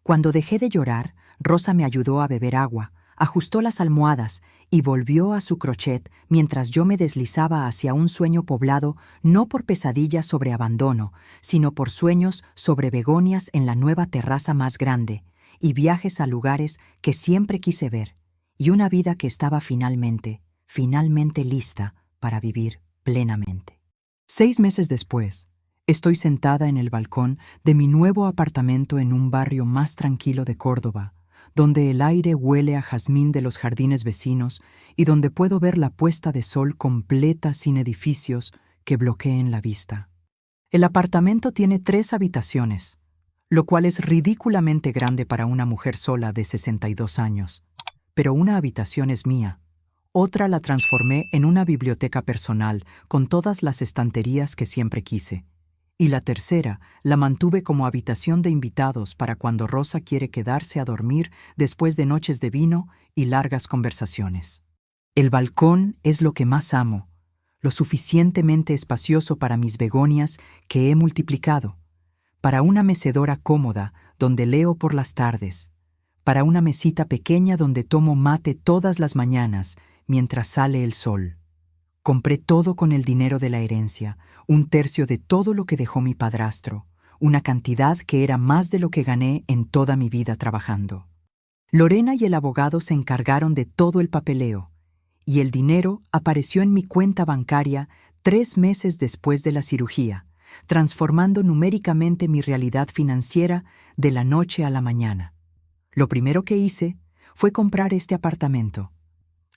Cuando dejé de llorar, Rosa me ayudó a beber agua, ajustó las almohadas y volvió a su crochet mientras yo me deslizaba hacia un sueño poblado no por pesadillas sobre abandono, sino por sueños sobre begonias en la nueva terraza más grande, y viajes a lugares que siempre quise ver, y una vida que estaba finalmente lista para vivir plenamente. 6 meses después, estoy sentada en el balcón de mi nuevo apartamento en un barrio más tranquilo de Córdoba, donde el aire huele a jazmín de los jardines vecinos y donde puedo ver la puesta de sol completa sin edificios que bloqueen la vista. El apartamento tiene 3 habitaciones, lo cual es ridículamente grande para una mujer sola de 62 años, pero una habitación es mía. Otra la transformé en una biblioteca personal con todas las estanterías que siempre quise. Y la tercera la mantuve como habitación de invitados para cuando Rosa quiere quedarse a dormir después de noches de vino y largas conversaciones. El balcón es lo que más amo, lo suficientemente espacioso para mis begonias que he multiplicado, para una mecedora cómoda donde leo por las tardes, para una mesita pequeña donde tomo mate todas las mañanas mientras sale el sol. Compré todo con el dinero de la herencia, 1/3 de todo lo que dejó mi padrastro, una cantidad que era más de lo que gané en toda mi vida trabajando. Lorena y el abogado se encargaron de todo el papeleo, y el dinero apareció en mi cuenta bancaria 3 meses después de la cirugía, transformando numéricamente mi realidad financiera de la noche a la mañana. Lo primero que hice fue comprar este apartamento.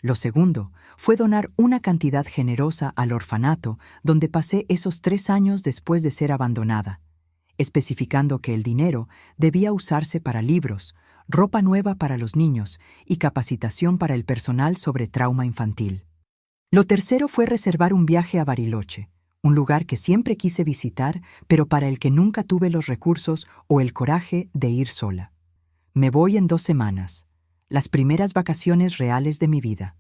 Lo segundo fue donar una cantidad generosa al orfanato donde pasé esos 3 años después de ser abandonada, especificando que el dinero debía usarse para libros, ropa nueva para los niños y capacitación para el personal sobre trauma infantil. Lo tercero fue reservar un viaje a Bariloche, un lugar que siempre quise visitar, pero para el que nunca tuve los recursos o el coraje de ir sola. Me voy en 2 semanas. Las primeras vacaciones reales de mi vida.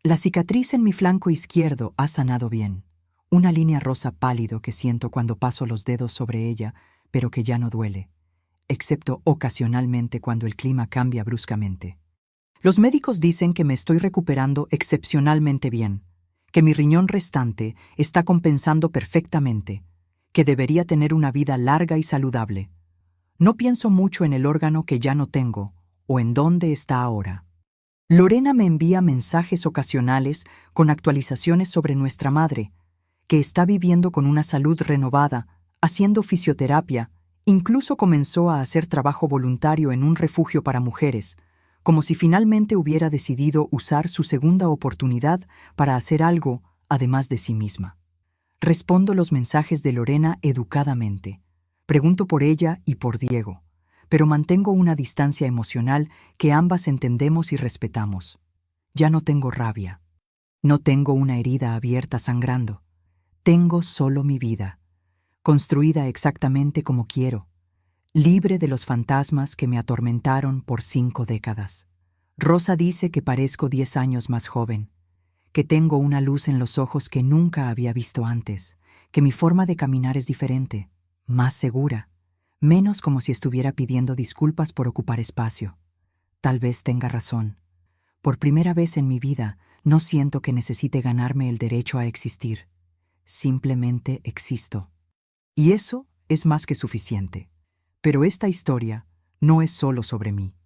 La cicatriz en mi flanco izquierdo ha sanado bien, una línea rosa pálido que siento cuando paso los dedos sobre ella, pero que ya no duele, excepto ocasionalmente cuando el clima cambia bruscamente. Los médicos dicen que me estoy recuperando excepcionalmente bien, que mi riñón restante está compensando perfectamente, que debería tener una vida larga y saludable. No pienso mucho en el órgano que ya no tengo, o en dónde está ahora. Lorena me envía mensajes ocasionales con actualizaciones sobre nuestra madre, que está viviendo con una salud renovada, haciendo fisioterapia, incluso comenzó a hacer trabajo voluntario en un refugio para mujeres, como si finalmente hubiera decidido usar su segunda oportunidad para hacer algo además de sí misma. Respondo los mensajes de Lorena educadamente. Pregunto por ella y por Diego, pero mantengo una distancia emocional que ambas entendemos y respetamos. Ya no tengo rabia. No tengo una herida abierta sangrando. Tengo solo mi vida, construida exactamente como quiero, libre de los fantasmas que me atormentaron por 5 décadas. Rosa dice que parezco 10 años más joven, que tengo una luz en los ojos que nunca había visto antes, que mi forma de caminar es diferente, más segura, menos como si estuviera pidiendo disculpas por ocupar espacio. Tal vez tenga razón. Por primera vez en mi vida, no siento que necesite ganarme el derecho a existir. Simplemente existo. Y eso es más que suficiente. Pero esta historia no es solo sobre mí.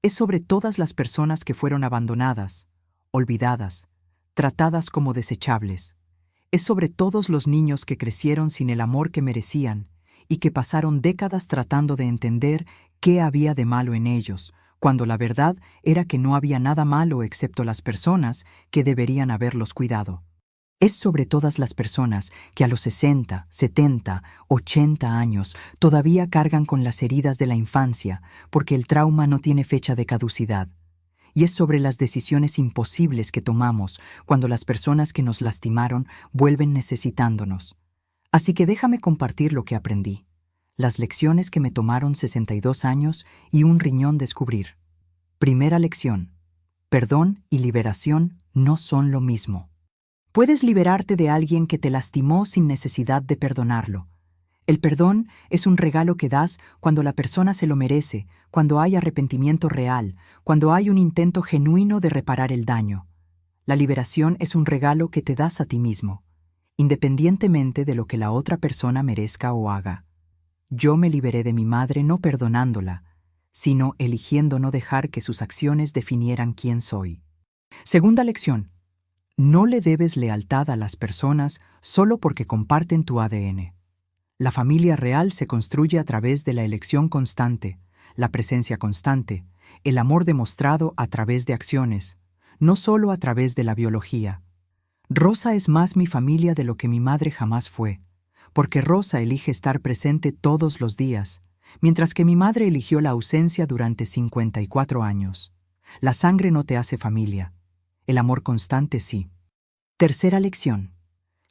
Es sobre todas las personas que fueron abandonadas, olvidadas, tratadas como desechables. Es sobre todos los niños que crecieron sin el amor que merecían y que pasaron décadas tratando de entender qué había de malo en ellos, cuando la verdad era que no había nada malo excepto las personas que deberían haberlos cuidado. Es sobre todas las personas que a los 60, 70, 80 años todavía cargan con las heridas de la infancia, porque el trauma no tiene fecha de caducidad. Y es sobre las decisiones imposibles que tomamos cuando las personas que nos lastimaron vuelven necesitándonos. Así que déjame compartir lo que aprendí. Las lecciones que me tomaron 62 años y un riñón descubrir. Primera lección. Perdón y liberación no son lo mismo. Puedes liberarte de alguien que te lastimó sin necesidad de perdonarlo. El perdón es un regalo que das cuando la persona se lo merece, cuando hay arrepentimiento real, cuando hay un intento genuino de reparar el daño. La liberación es un regalo que te das a ti mismo, independientemente de lo que la otra persona merezca o haga. Yo me liberé de mi madre no perdonándola, sino eligiendo no dejar que sus acciones definieran quién soy. Segunda lección. No le debes lealtad a las personas solo porque comparten tu ADN. La familia real se construye a través de la elección constante, la presencia constante, el amor demostrado a través de acciones, no solo a través de la biología. Rosa es más mi familia de lo que mi madre jamás fue, porque Rosa elige estar presente todos los días, mientras que mi madre eligió la ausencia durante 54 años. La sangre no te hace familia. El amor constante sí. Tercera lección.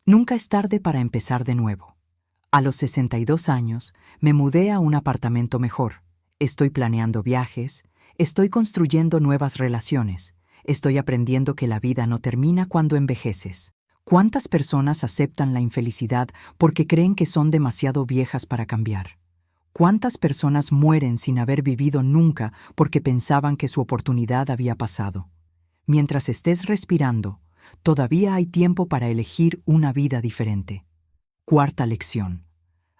Nunca es tarde para empezar de nuevo. A los 62 años, me mudé a un apartamento mejor. Estoy planeando viajes, estoy construyendo nuevas relaciones, estoy aprendiendo que la vida no termina cuando envejeces. ¿Cuántas personas aceptan la infelicidad porque creen que son demasiado viejas para cambiar? ¿Cuántas personas mueren sin haber vivido nunca porque pensaban que su oportunidad había pasado? Mientras estés respirando, todavía hay tiempo para elegir una vida diferente. Cuarta lección.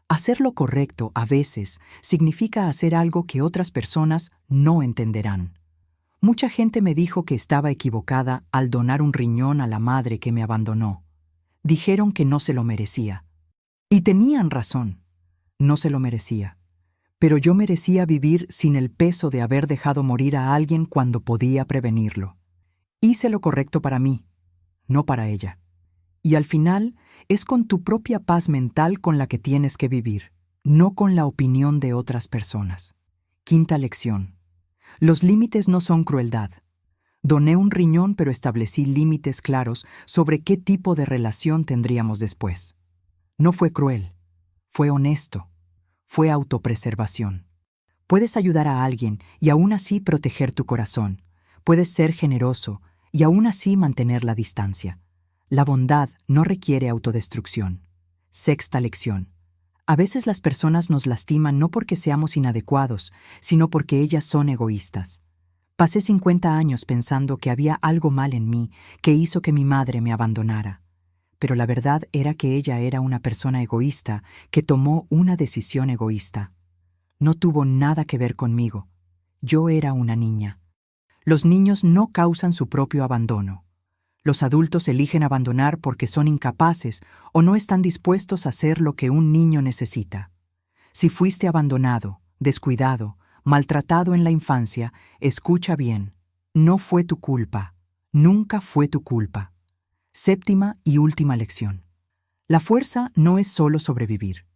Hacer lo correcto a veces significa hacer algo que otras personas no entenderán. Mucha gente me dijo que estaba equivocada al donar un riñón a la madre que me abandonó. Dijeron que no se lo merecía. Y tenían razón. No se lo merecía. Pero yo merecía vivir sin el peso de haber dejado morir a alguien cuando podía prevenirlo. Hice lo correcto para mí, no para ella. Y al final, es con tu propia paz mental con la que tienes que vivir, no con la opinión de otras personas. Quinta lección. Los límites no son crueldad. Doné un riñón, pero establecí límites claros sobre qué tipo de relación tendríamos después. No fue cruel, fue honesto, fue autopreservación. Puedes ayudar a alguien y aún así proteger tu corazón. Puedes ser generoso y aún así mantener la distancia. La bondad no requiere autodestrucción. Sexta lección. A veces las personas nos lastiman no porque seamos inadecuados, sino porque ellas son egoístas. Pasé 50 años pensando que había algo mal en mí que hizo que mi madre me abandonara. Pero la verdad era que ella era una persona egoísta que tomó una decisión egoísta. No tuvo nada que ver conmigo. Yo era una niña. Los niños no causan su propio abandono. Los adultos eligen abandonar porque son incapaces o no están dispuestos a hacer lo que un niño necesita. Si fuiste abandonado, descuidado, maltratado en la infancia, escucha bien. No fue tu culpa. Nunca fue tu culpa. Séptima y última lección. La fuerza no es solo sobrevivir.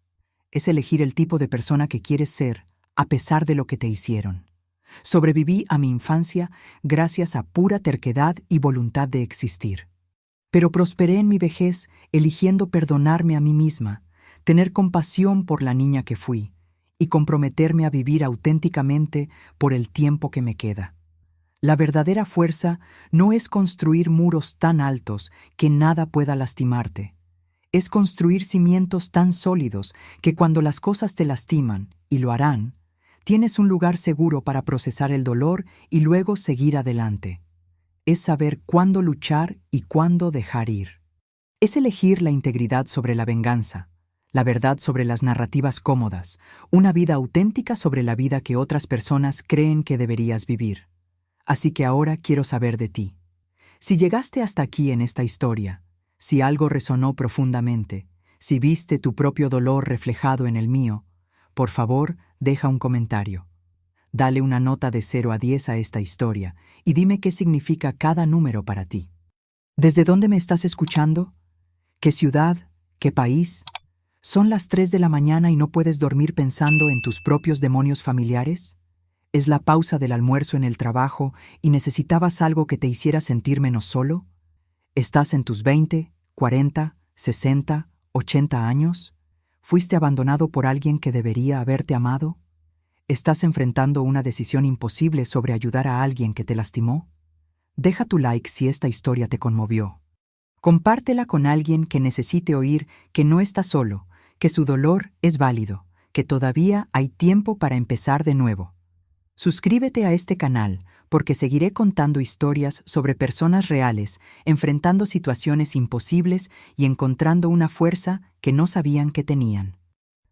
Es elegir el tipo de persona que quieres ser a pesar de lo que te hicieron. Sobreviví a mi infancia gracias a pura terquedad y voluntad de existir. Pero prosperé en mi vejez eligiendo perdonarme a mí misma, tener compasión por la niña que fui y comprometerme a vivir auténticamente por el tiempo que me queda. La verdadera fuerza no es construir muros tan altos que nada pueda lastimarte. Es construir cimientos tan sólidos que cuando las cosas te lastiman, y lo harán, tienes un lugar seguro para procesar el dolor y luego seguir adelante. Es saber cuándo luchar y cuándo dejar ir. Es elegir la integridad sobre la venganza, la verdad sobre las narrativas cómodas, una vida auténtica sobre la vida que otras personas creen que deberías vivir. Así que ahora quiero saber de ti. Si llegaste hasta aquí en esta historia, si algo resonó profundamente, si viste tu propio dolor reflejado en el mío, por favor, deja un comentario. Dale una nota de 0 a 10 a esta historia y dime qué significa cada número para ti. ¿Desde dónde me estás escuchando? ¿Qué ciudad? ¿Qué país? ¿Son las 3 de la mañana y no puedes dormir pensando en tus propios demonios familiares? ¿Es la pausa del almuerzo en el trabajo y necesitabas algo que te hiciera sentir menos solo? ¿Estás en tus 20, 40, 60, 80 años? ¿Fuiste abandonado por alguien que debería haberte amado? ¿Estás enfrentando una decisión imposible sobre ayudar a alguien que te lastimó? Deja tu like si esta historia te conmovió. Compártela con alguien que necesite oír que no está solo, que su dolor es válido, que todavía hay tiempo para empezar de nuevo. Suscríbete a este canal porque seguiré contando historias sobre personas reales, enfrentando situaciones imposibles y encontrando una fuerza que no sabían que tenían.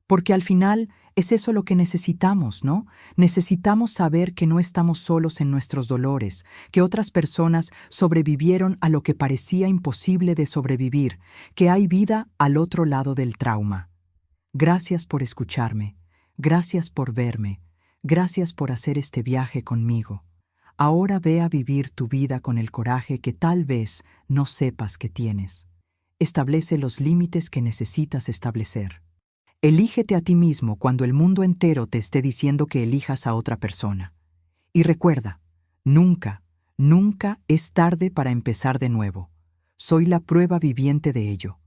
Porque al final es eso lo que necesitamos, ¿no? Necesitamos saber que no estamos solos en nuestros dolores, que otras personas sobrevivieron a lo que parecía imposible de sobrevivir, que hay vida al otro lado del trauma. Gracias por escucharme, gracias por verme, gracias por hacer este viaje conmigo. Ahora ve a vivir tu vida con el coraje que tal vez no sepas que tienes. Establece los límites que necesitas establecer. Elígete a ti mismo cuando el mundo entero te esté diciendo que elijas a otra persona. Y recuerda, nunca, nunca es tarde para empezar de nuevo. Soy la prueba viviente de ello.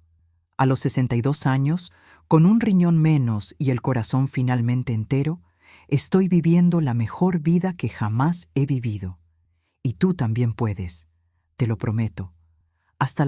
A los 62 años, con un riñón menos y el corazón finalmente entero, estoy viviendo la mejor vida que jamás he vivido. Y tú también puedes, te lo prometo. Hasta la